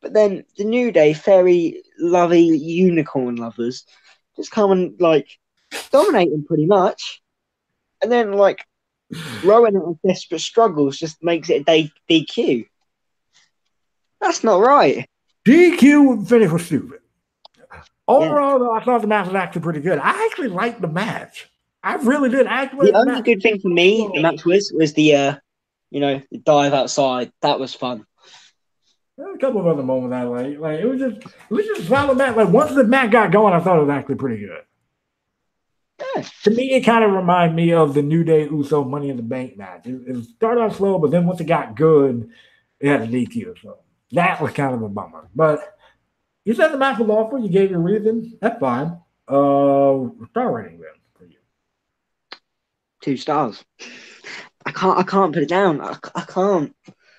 but then the New Day, fairy lovey unicorn lovers, just come and like dominate them pretty much, and then like Rowan and desperate struggles just makes it a DQ. That's not right. DQ finish was stupid. Overall, though, I thought the match was actually pretty good. I actually liked the match. I really did. The only good thing for me, the match was the the dive outside. That was fun. There were a couple of other moments I liked. Like it was just a solid match. Like once the match got going, I thought it was actually pretty good. Yeah. To me, it kind of reminded me of the New Day Uso Money in the Bank match. It started out slow, but then once it got good, it had a DQ. So that was kind of a bummer. But you said the match was awful. You gave your reason. That's fine. Star rating then for you. 2 stars. I can't put it down. I can't.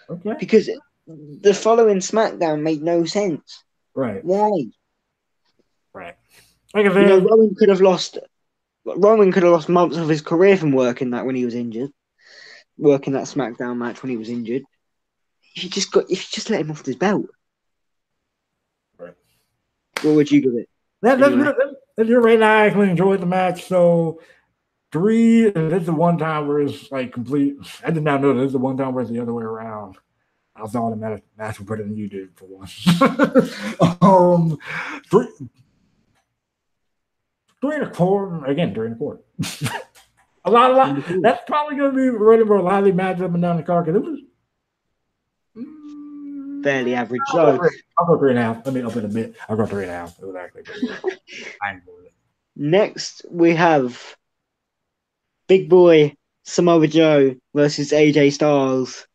Okay. Because the following SmackDown made no sense. Right. Why? Right. Like I said, Rowan could have lost months of his career from working that when he was injured. Working that SmackDown match when he was injured. If you just let him off his belt. Right. What would you give it? That's your rating. I actually enjoyed the match. So 3, and this is the one time where it's like complete. I did not know this is the one time where it's the other way around. I thought the match was better than you did for once. 3.25. Again, 3.25. a lot. That's probably going to be ready for a lively match up and down the card because it was fairly average. I'll go 3.5. Let me up it a bit. I'll go 3.5. It was actually pretty good. I enjoyed it. Next, we have Big Boy Samoa Joe versus AJ Styles.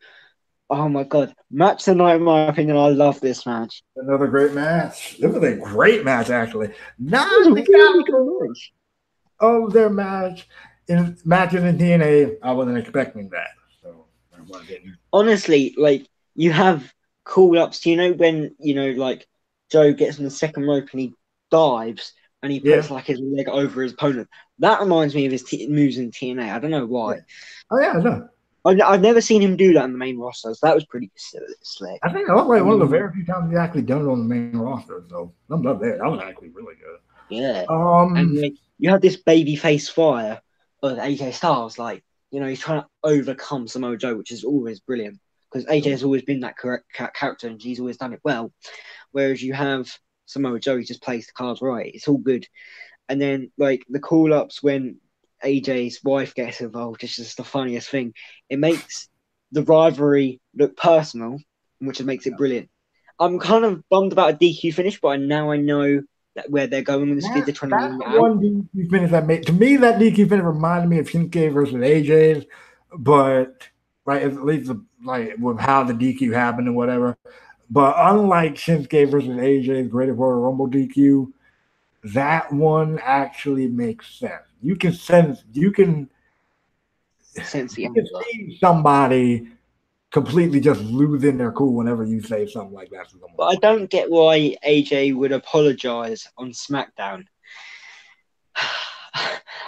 Oh my god. Match tonight, in my opinion. I love this match. Another great match. It was a great match, actually. Not the really good match of their matches in TNA. I wasn't expecting that. So honestly, like you have call ups, when like Joe gets on the second rope and he dives and he puts like his leg over his opponent. That reminds me of his moves in TNA. I don't know why. Yeah. Oh yeah, no. I've never seen him do that on the main roster, so that was pretty slick. I think that was like one of the very few times he actually done it on the main roster. So I'm not there. That was actually really good. Yeah. And like, you have this babyface fire of AJ Styles, like he's trying to overcome Samoa Joe, which is always brilliant because AJ has always been that correct character and she's always done it well. Whereas you have Samoa Joe just plays the cards right. It's all good. And then like the call ups when AJ's wife gets involved, it's just the funniest thing. It makes the rivalry look personal, which makes it brilliant. I'm kind of bummed about a DQ finish, but now I know that where they're going with this feud. They're trying to That's the one DQ finish that made, to me, that DQ finish reminded me of Shinsuke versus AJ's, but right, at least like with how the DQ happened and whatever. But unlike Shinsuke versus AJ's Greatest Royal Rumble DQ, that one actually makes sense. You can sense, you can see somebody completely just losing their cool whenever you say something like that. But I don't get why AJ would apologize on SmackDown.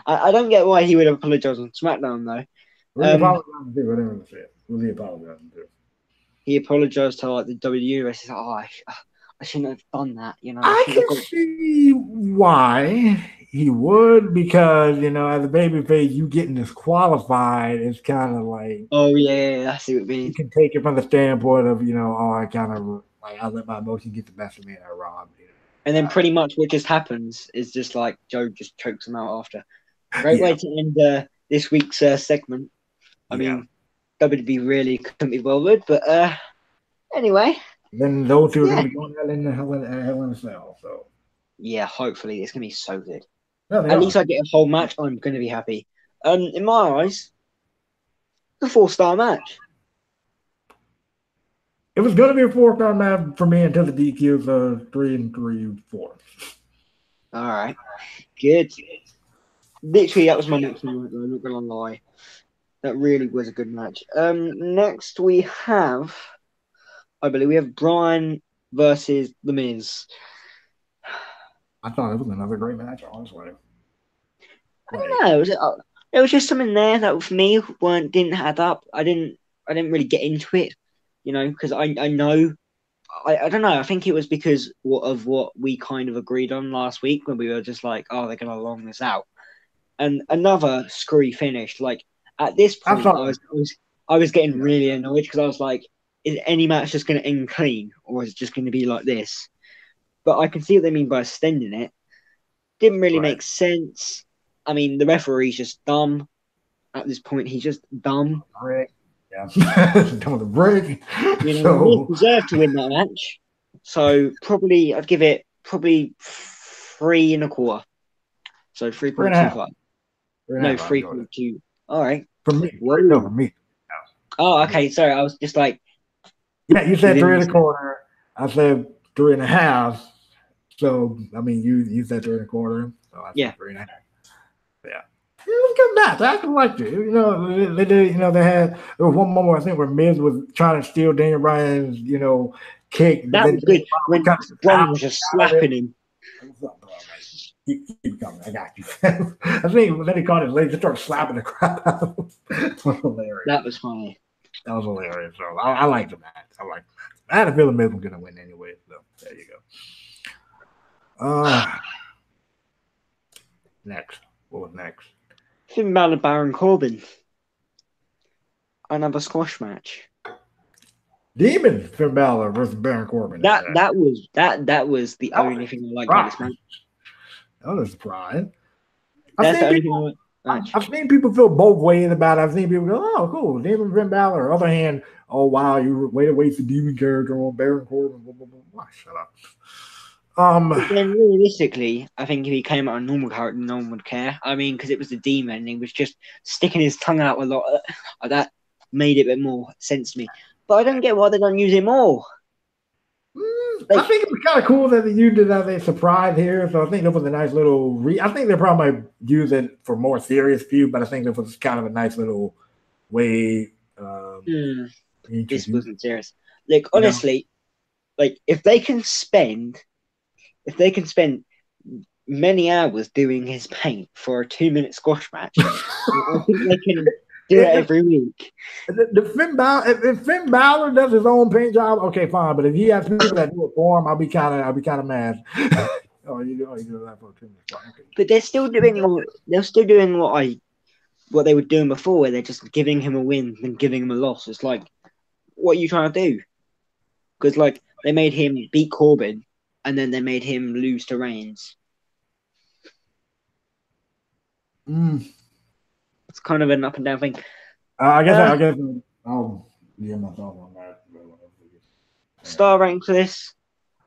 I don't get why he would apologize on SmackDown though. What did he apologize to? He apologized to like the WWE. He's like, I shouldn't have done that. You know, I can see why he would, because as a babyface, you getting disqualified is kind of like, oh yeah, I see what you mean. You can take it from the standpoint of I kind of like I let my emotions get the best of me and I robbed. And then pretty much what just happens is just like Joe just chokes him out after. Great way to end this week's segment. I mean, WWE really couldn't be bothered, but anyway. Then those two are going to be going out in the Hell in a Cell. So yeah, hopefully it's going to be so good. At least I get a whole match. I'm going to be happy. In my eyes, the 4-star match. It was going to be a 4-star match for me until the DQs 3 and 3/4. All right, good. Literally, that was my next one. I'm not going to lie. That really was a good match. Next we have, I believe we have Bryan versus The Miz. I thought it was another great match, honestly. I don't know. There was just something there that for me didn't add up. I didn't really get into it, because I know. I don't know. I think it was because of what we kind of agreed on last week when we were just like, oh, they're going to long this out. And another screwy finish. Like, at this point, I was getting really annoyed because I was like, is any match just going to end clean or is it just going to be like this? But I can see what they mean by extending it. Didn't really make sense. I mean, the referee's just dumb. At this point, he's just dumb. Yeah. Dumb with a brick. He deserved to win that match. So probably, I'd give it 3 1/4. So 3.25. No, 3.2. All right. For me. No, for me. Oh, okay. Sorry. I was just like. Yeah, you said 3 1/4. I said 3.5. So, I mean, you said 3 1/4. So I said 3.5. Yeah. It was a good match. I actually liked it. They did, there was one moment I think where Miz was trying to steal Daniel Bryan's, kick. That was good. When Bryan was just slapping him. Keep coming. I got you. I think then he caught his leg, just started slapping the crap out of him. That was hilarious. That was funny. That was hilarious. So I like the match. I had a feeling Miz was going to win anyway. So there you go. Next. What was next? Finn Balor, Baron Corbin. Another squash match. Demon Finn Balor versus Baron Corbin. That was the only thing I liked about this match. That was a surprise. I've seen people feel both ways about it. I've seen people go, "Oh, cool, Demon Finn Balor." On the other hand, "Oh wow, you way to waste the Demon character on Baron Corbin." Blah, blah, blah, blah. Shut up. But then realistically, I think if he came out a normal character, no one would care. I mean, because it was the Demon, and he was just sticking his tongue out a lot. That made it a bit more sense to me. But I don't get why they don't use him more. I think it was kind of cool that they used it as a surprise here. So I think it was a nice little. I think they probably might use it for more serious feud, but I think it was kind of a nice little way. This wasn't serious. Like honestly, like if they can spend many hours doing his paint for a 2-minute squash match, I think they can do it every week. If Finn Balor does his own paint job, okay, fine. But if he has people that do it for him, I'll be kind of mad. You do that for 2 minutes. Okay. But they're still doing what they were doing before, where they're just giving him a win and giving him a loss. It's like what are you trying to do? Because like they made him beat Corbin, and then they made him lose to Reigns. It's kind of an up and down thing. I guess I'll give my thoughts on that. Star rank for this.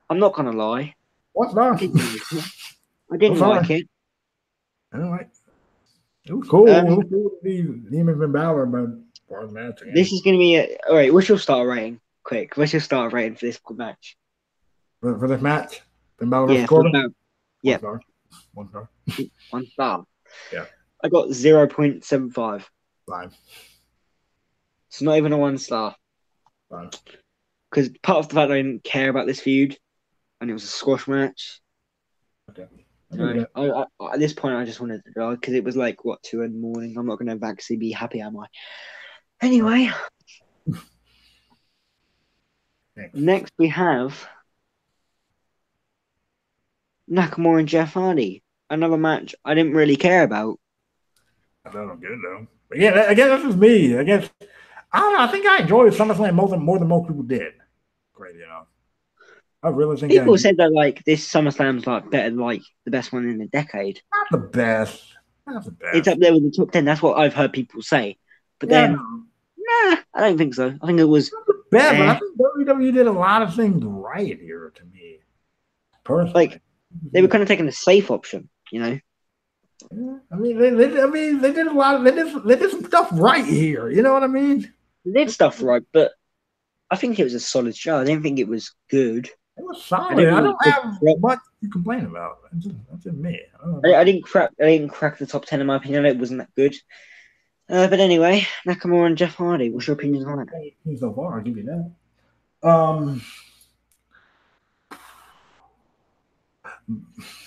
I'm not gonna lie. What's that? I didn't like it. It was cool. It was cool to be Demon and Balor, but for the match. This is gonna be all right. What's your star rating? Quick. What's your star rating for this match? For this match, Finn Balor versus Corbin. Yeah. 1 star. 1 star. Yeah. I got 0.75. Fine. It's not even a 1 star. Fine. Because part of the fact I didn't care about this feud, and it was a squash match. Okay. I at this point, I just wanted to die because it was like 2 in the morning. I'm not going to actually be happy, am I? Anyway, next we have Nakamura and Jeff Hardy. Another match I didn't really care about. I thought I'm good though. But yeah, I guess this is me. I guess I don't know. I think I enjoyed SummerSlam more than most people did. Great, I really think people said that like this SummerSlam's like better, like the best one in the decade. Not the best. It's up there with the top 10. That's what I've heard people say. But then, nah, I don't think so. I think it was not the best. But I think WWE did a lot of things right here to me. Personally, like they were kind of taking a safe option, Yeah, I mean, they did a lot of they did some stuff right here. You know what I mean? They did stuff right, but I think it was a solid show. I didn't think it was good. It was solid. I don't have much to complain about. That's just me. I didn't crack the top 10 in my opinion. It wasn't that good. But anyway, Nakamura and Jeff Hardy. What's your opinion on it? So far, I'll give you that.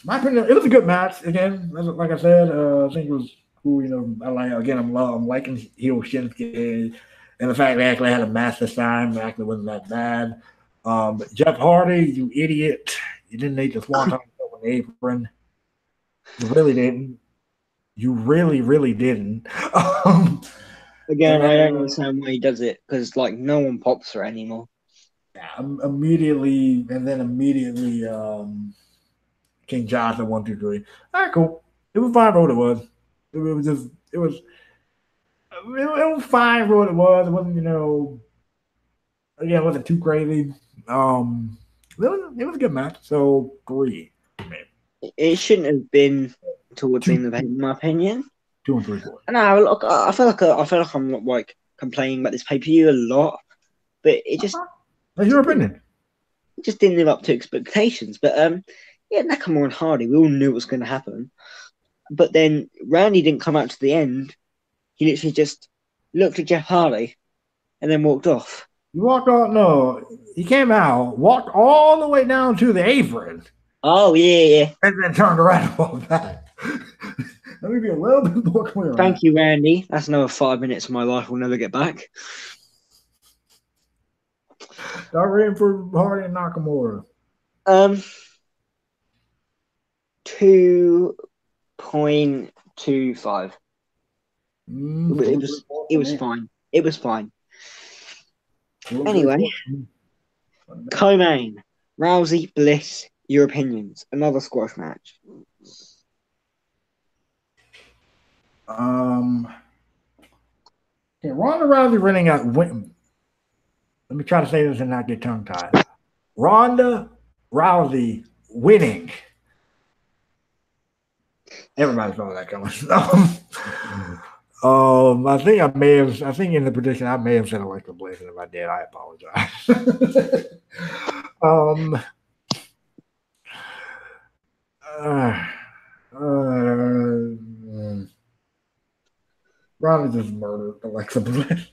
My opinion, it was a good match. Again, like I said, I think it was cool. I'm liking heel Shinsuke, and the fact they actually had a match this time actually wasn't that bad. But Jeff Hardy, you idiot! You didn't need to swan on an apron. You really didn't. You really didn't. Again, I don't understand why he does it because like no one pops her anymore. Yeah, immediately, King Johnson 1, 2, 3. All right, cool. It was fine for what it was. It was fine for what it was. It wasn't, again, it wasn't too crazy. It was a good match. So 3. It shouldn't have been towards the end of the in my opinion. 2 and 3 4. No, look, I feel like I'm not like complaining about this pay-per-view a lot, but it just. That's your opinion. It just didn't live up to expectations, but yeah, Nakamura and Hardy, we all knew it was going to happen. But then Randy didn't come out to the end. He literally just looked at Jeff Hardy and then walked off. He walked off? No, he came out, walked all the way down to the apron. Oh, yeah. And then turned around and walked back. Let me be a little bit more clear. Thank you, Randy. That's another 5 minutes of my life we'll never get back. Start reading for Hardy and Nakamura. 2.25. It was fine. It was fine. Anyway, co-main, Rousey, Bliss, your opinions. Another squash match. Ronda Rousey winning out. Let me try to say this and not get tongue-tied. Ronda Rousey winning. Everybody saw that coming. I think in the prediction I may have said Alexa Bliss, and if I did, I apologize. Ronda just murdered Alexa Bliss.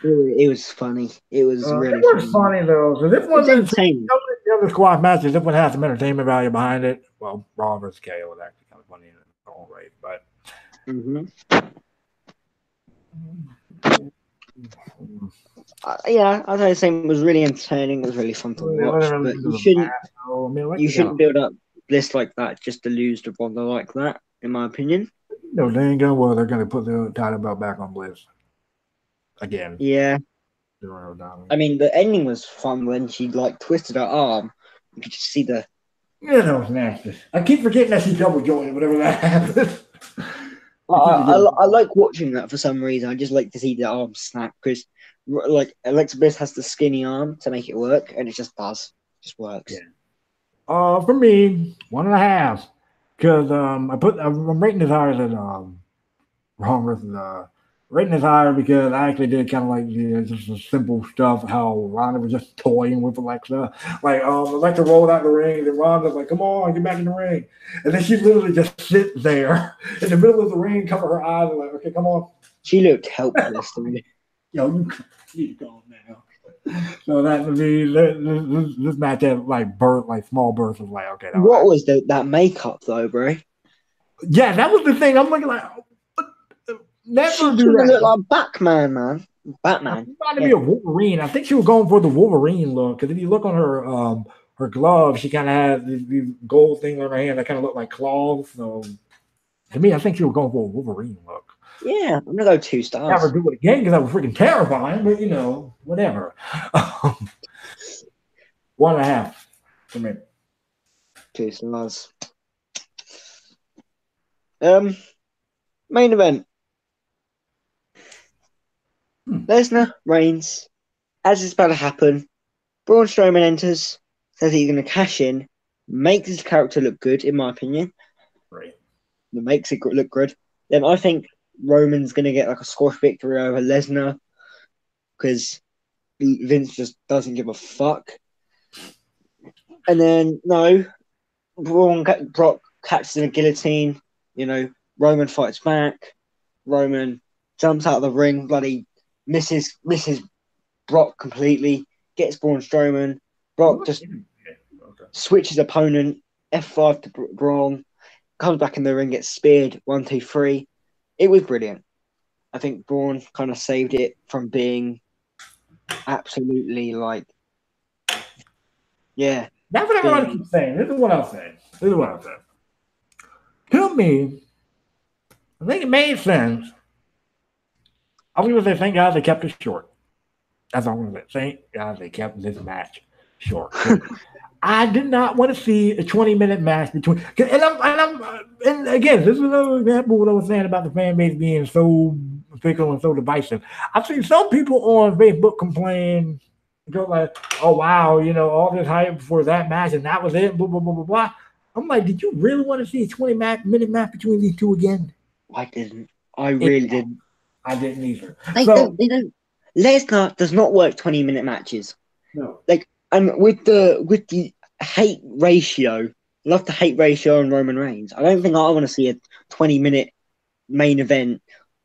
It was funny. It was really it was funny though. So this one entertaining. The other squash matches, this one has some entertainment value behind it. Well, Raw versus KO was actually kind of funny in its own right, but yeah, I was saying it was really entertaining. It was really fun to watch. But you shouldn't build up Bliss like that just to lose to Ronda like that, in my opinion. No, they ain't gonna. Well, they're gonna put the title belt back on Bliss again. Yeah, I mean, the ending was fun when she like twisted her arm. You could just see the. Yeah, that was nasty. I keep forgetting that she double jointed whenever that happens. I like watching that for some reason. I just like to see the arm snap because, like, Alexa Bliss has the skinny arm to make it work, and it just does, just works. Yeah. For me, 1.5, because I'm rating this higher than wrong versus rating this higher because I actually did kind of like just the simple stuff. How Ronda was just toying with Alexa, like Alexa rolled out the ring, and Ronda's like, "Come on, get back in the ring," and then she literally just sits there in the middle of the ring, cover her eyes, and like, "Okay, come on." She looked helpless to me. Yo, you need to calm down. So that would be this match had like small bursts of like, okay. What was that makeup though, bro? Yeah, that was the thing. I'm looking like, never do that. Look like Batman, man. Batman. She wanted to be a Wolverine. I think she was going for the Wolverine look because if you look on her glove, she kind of had these gold things on her hand that kind of look like claws. So to me, I think she was going for a Wolverine look. Yeah, I'm gonna go 2 stars. Never do it again because that was freaking terrifying. But whatever. 1.5 for me. 2 stars. Main event. Lesnar reigns. As it's about to happen, Braun Strowman enters, says he's going to cash in, makes his character look good, in my opinion. Right. It makes it look good. Then I think Roman's going to get like a squash victory over Lesnar because Vince just doesn't give a fuck. And then, no, Brock catches in a guillotine. Roman fights back. Roman jumps out of the ring, bloody misses Brock completely, gets Braun Strowman. Brock just switches opponent, F5 to Braun, comes back in the ring, gets speared, 1, 2, 3. It was brilliant. I think Braun kind of saved it from being absolutely like, yeah. That's what everybody keeps saying. This is what I'll say. To me, I think it made sense. I'm going to say thank God they kept it short. That's all I'm going to say. Thank God they kept this match short. I did not want to see a 20-minute match between. And again, this is another example of what I was saying about the fan base being so fickle and so divisive. I've seen some people on Facebook complain, go like, "Oh wow, all this hype before that match, and that was it." Blah blah blah blah blah. I'm like, did you really want to see a 20-minute match between these two again? I didn't. I really didn't. I didn't either. They don't. Lesnar does not work 20-minute matches. No. And with the hate ratio, love to hate ratio on Roman Reigns, I don't think I want to see a 20-minute main event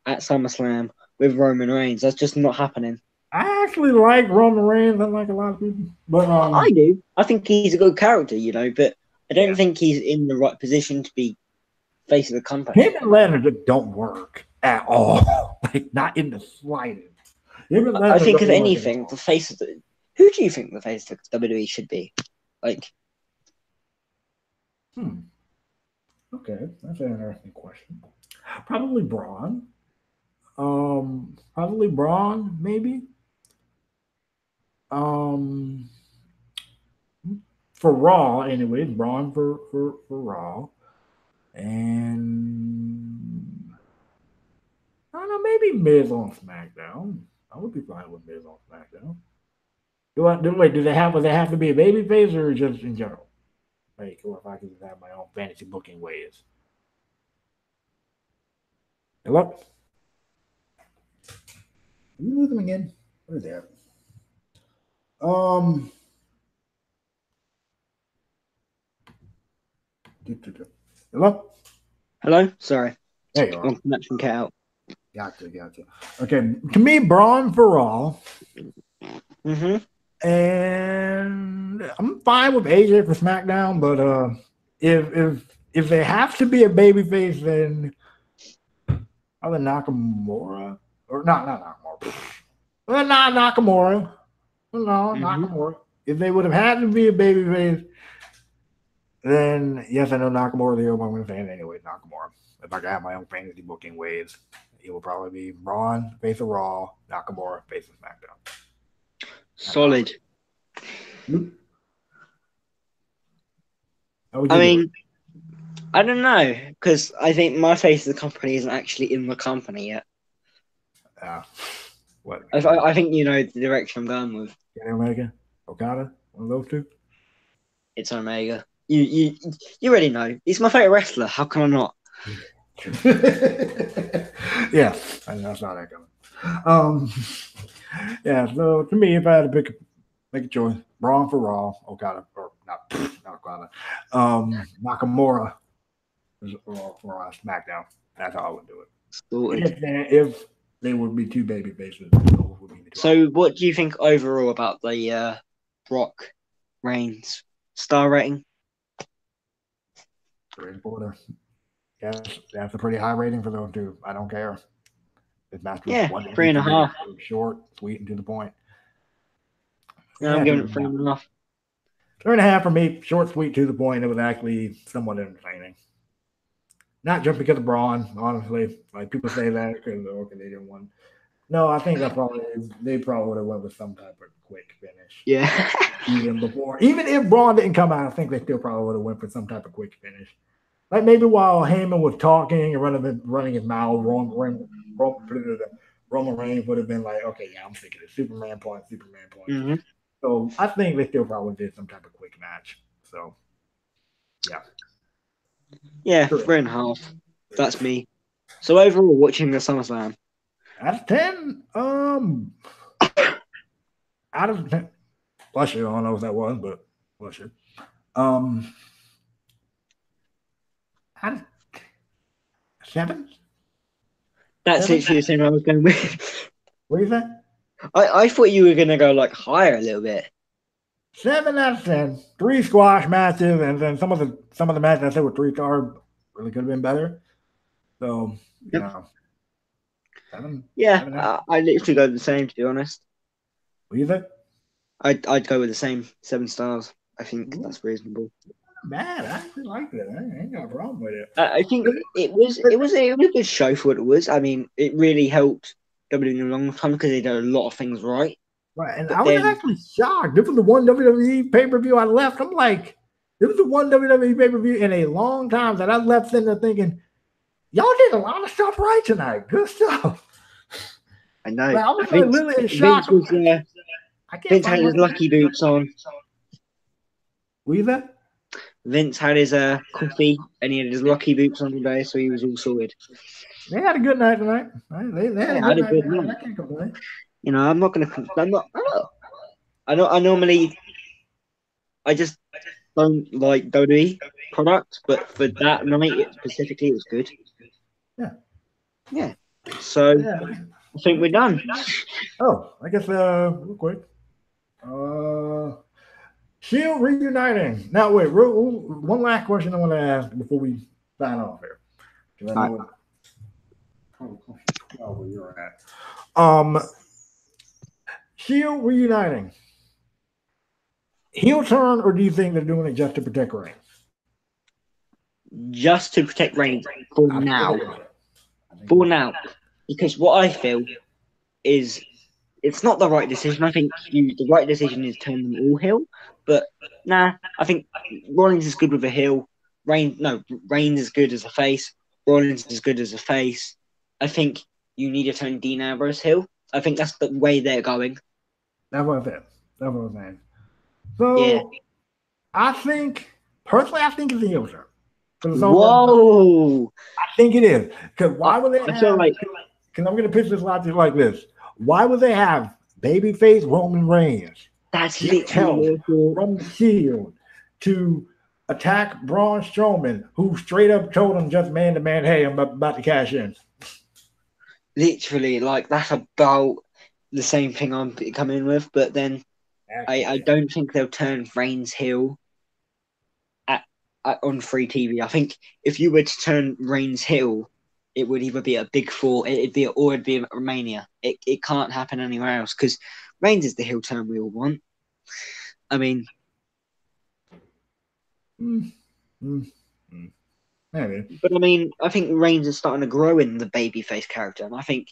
at SummerSlam with Roman Reigns. That's just not happening. I actually like Roman Reigns, unlike a lot of people. But I do. I think he's a good character, but I don't think he's in the right position to be face of the company. Him and Lesnar don't work at all. Like, not in the slightest. I think, if anything, the face of the... Who do you think the face of the WWE should be? Like... Okay, that's an interesting question. Probably Braun. Probably Braun, maybe. For Raw, anyways, Braun for Raw. And I don't know, maybe Miz on SmackDown. I would be fine with Miz on SmackDown. Do they have to be a babyface or just in general? Like, or if I could just have my own fantasy booking ways. Hello? Did you lose them again? What is that? Hello? Sorry. There you are. Connection cut out. Gotcha. Okay, to me, Braun for Raw. And I'm fine with AJ for SmackDown, but if they have to be a babyface, then either Nakamura or not Nakamura. Well, not Nakamura. No, Nakamura. If they would have had to be a babyface, then yes, I know Nakamura the number one fan anyway. Nakamura. If I could have my own fantasy booking ways, it will probably be Braun face of Raw, Nakamura face of SmackDown. Solid. I mean, I don't know, because I think my face of the company isn't actually in the company yet. What? I think you know the direction I'm going with. Kenny Omega, Okada, one of those two. It's Omega. You already know. He's my favorite wrestler. How can I not? Yeah, I know that's not that coming. Yeah. So to me, if I had to make a choice, Braun for Raw, Okada, or not Okada, Nakamura for SmackDown. That's how I would do it. Sorted. If they would be two baby faces. So, what do you think overall about the Brock Reigns star rating? 3 Yes, that's a pretty high rating for those two. I don't care. This match was 3.5. Short, sweet, and to the point. Yeah, I'm giving it 3.5. 3.5 for me. Short, sweet, to the point. It was actually somewhat entertaining. Not just because of Braun, honestly. Like people say that because they didn't win. No, I think they probably would have went with some type of quick finish. Yeah. Even if Braun didn't come out, I think they still probably would have went for some type of quick finish. Like maybe while Heyman was talking and running his mouth, Roman Reigns would have been like, okay, yeah, I'm thinking of Superman point. Mm-hmm. So I think they still probably did some type of quick match. So, yeah. Yeah, 3.5. That's me. So overall, watching the SummerSlam. Out of 10, out of 10, bless you, I don't know what that was, but bless you. Out of 7? That's literally the same I was going with. What is that? I thought you were gonna go like higher a little bit. 7 out of 10. 3 squash matches, and then some of the matches I said were 3-star really could have been better. So, you know. 7. Yeah, 7 I literally go the same, to be honest. What do you think? I'd go with the same 7 stars. I think that's reasonable. Bad. I actually liked it. I ain't got a problem with it. I think it was a good show for what it was. I mean, it really helped WWE in a long time because they did a lot of things right. Right, and I was actually shocked. This was the one WWE pay-per-view I left. I'm like, this was the one WWE pay-per-view in a long time that I left sitting there thinking, y'all did a lot of stuff right tonight. Good stuff. I know. Like, I was literally in shock. Vince had his lucky boots on. What you that? Vince had his coffee and he had his lucky boots on today, so he was all sorted. They had a good night tonight. They had a good night. I can't complain. You know, I'm not going to. I'm not. I normally. I just don't like WWE products, but for that night specifically, it was good. Yeah. Yeah. So I think we're done. Oh, I guess real quick. Shield reuniting. Now, wait. One last question I want to ask before we sign off here. Because I know where you're at. Shield reuniting. Heel turn, or do you think they're doing it just to protect Reigns? Just to protect Reigns for now. For now. Because what I feel is it's not the right decision. I think the right decision is turn them all heel. But nah, I think Rollins is good with a heel. Reigns is good as a face. Rollins is good as a face. I think you need to turn Dean Ambrose heel. I think that's the way they're going. That's what I said. So, yeah. I think it's a heel turn. Whoa! I think it is. Because why would they have... Because I'm going to pitch this logic like this. Why would they have babyface Roman Reigns? That's literally from the Shield to attack Braun Strowman, who straight up told him just man to man, hey, I'm about to cash in. Literally, like that's about the same thing I'm coming with, but then I don't think they'll turn Reigns heel on free TV. I think if you were to turn Reigns heel, it would either be a Big Four, it'd be a Mania. It can't happen anywhere else because Reigns is the heel turn we all want. I mean, maybe. But I mean, I think Reigns is starting to grow in the babyface character, and I think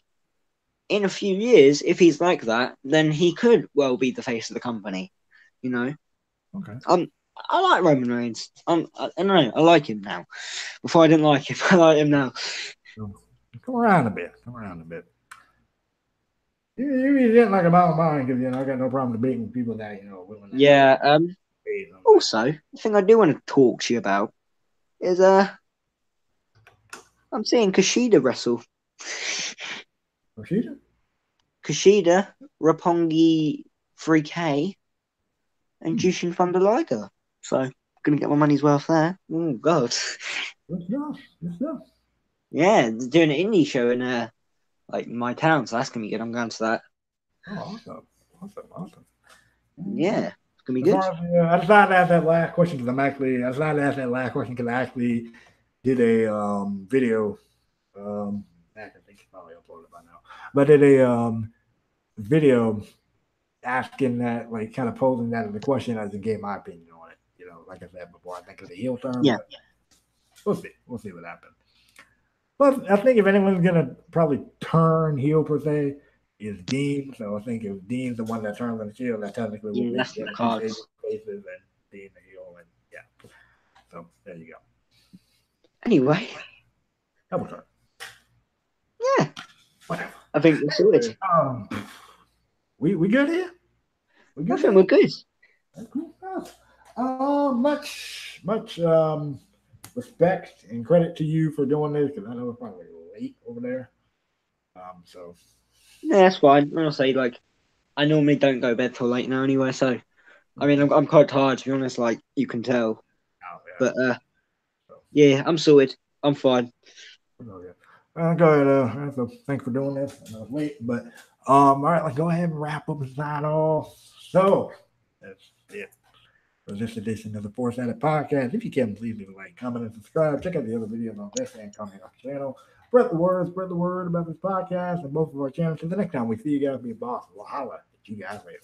in a few years, if he's like that, then he could well be the face of the company. You know. Okay. I like Roman Reigns. I don't know. I like him now. Before I didn't like him. I like him now. So, come around a bit. Come around a bit. You didn't like about mine because I got no problem debating people that willing. Yeah. Also, the thing I do want to talk to you about is I'm seeing Kushida wrestle. Kushida, Roppongi 3K, and Jushin Thunder Liger. So, gonna get my money's worth there. Oh God. Good stuff. Yeah, they're doing an indie show in like my town, so that's gonna be good. I'm going to that. Oh, awesome. Yeah, it's gonna be as good. Far as, I decided to ask that last question because I actually did a video. I think it's probably uploaded by now, but I did a video asking that, like, kind of posing that as a question as to gave my opinion on it. Like I said before, I think it's a heel turn. Yeah. But we'll see what happens. But I think if anyone's gonna probably turn heel per se, is Dean. So I think if Dean's the one that turns on the heel, that technically will make them faces and Dean the heel, and yeah. So there you go. Anyway. Double turn. Yeah. Whatever. I think we're sorted. We good here? I think we're good. That's cool stuff. Much respect and credit to you for doing this because I know it's probably late over there. So yeah, that's fine. I'll say, like, I normally don't go to bed till late now anyway. So I mean, I'm quite tired, to be honest. Like, you can tell. Oh, yeah. But yeah, I'm sorted. I'm fine. Oh, yeah. Go ahead. So thanks for doing this. I know it's late, but all right, let's go ahead and wrap up and sign off. So that's it for this edition of the Force Edit Podcast. If you can, please leave a like, comment, and subscribe. Check out the other videos on this and comment on the channel. Spread the word about this podcast and both of our channels. Until the next time we see you guys, be a boss. We'll holla at you guys later.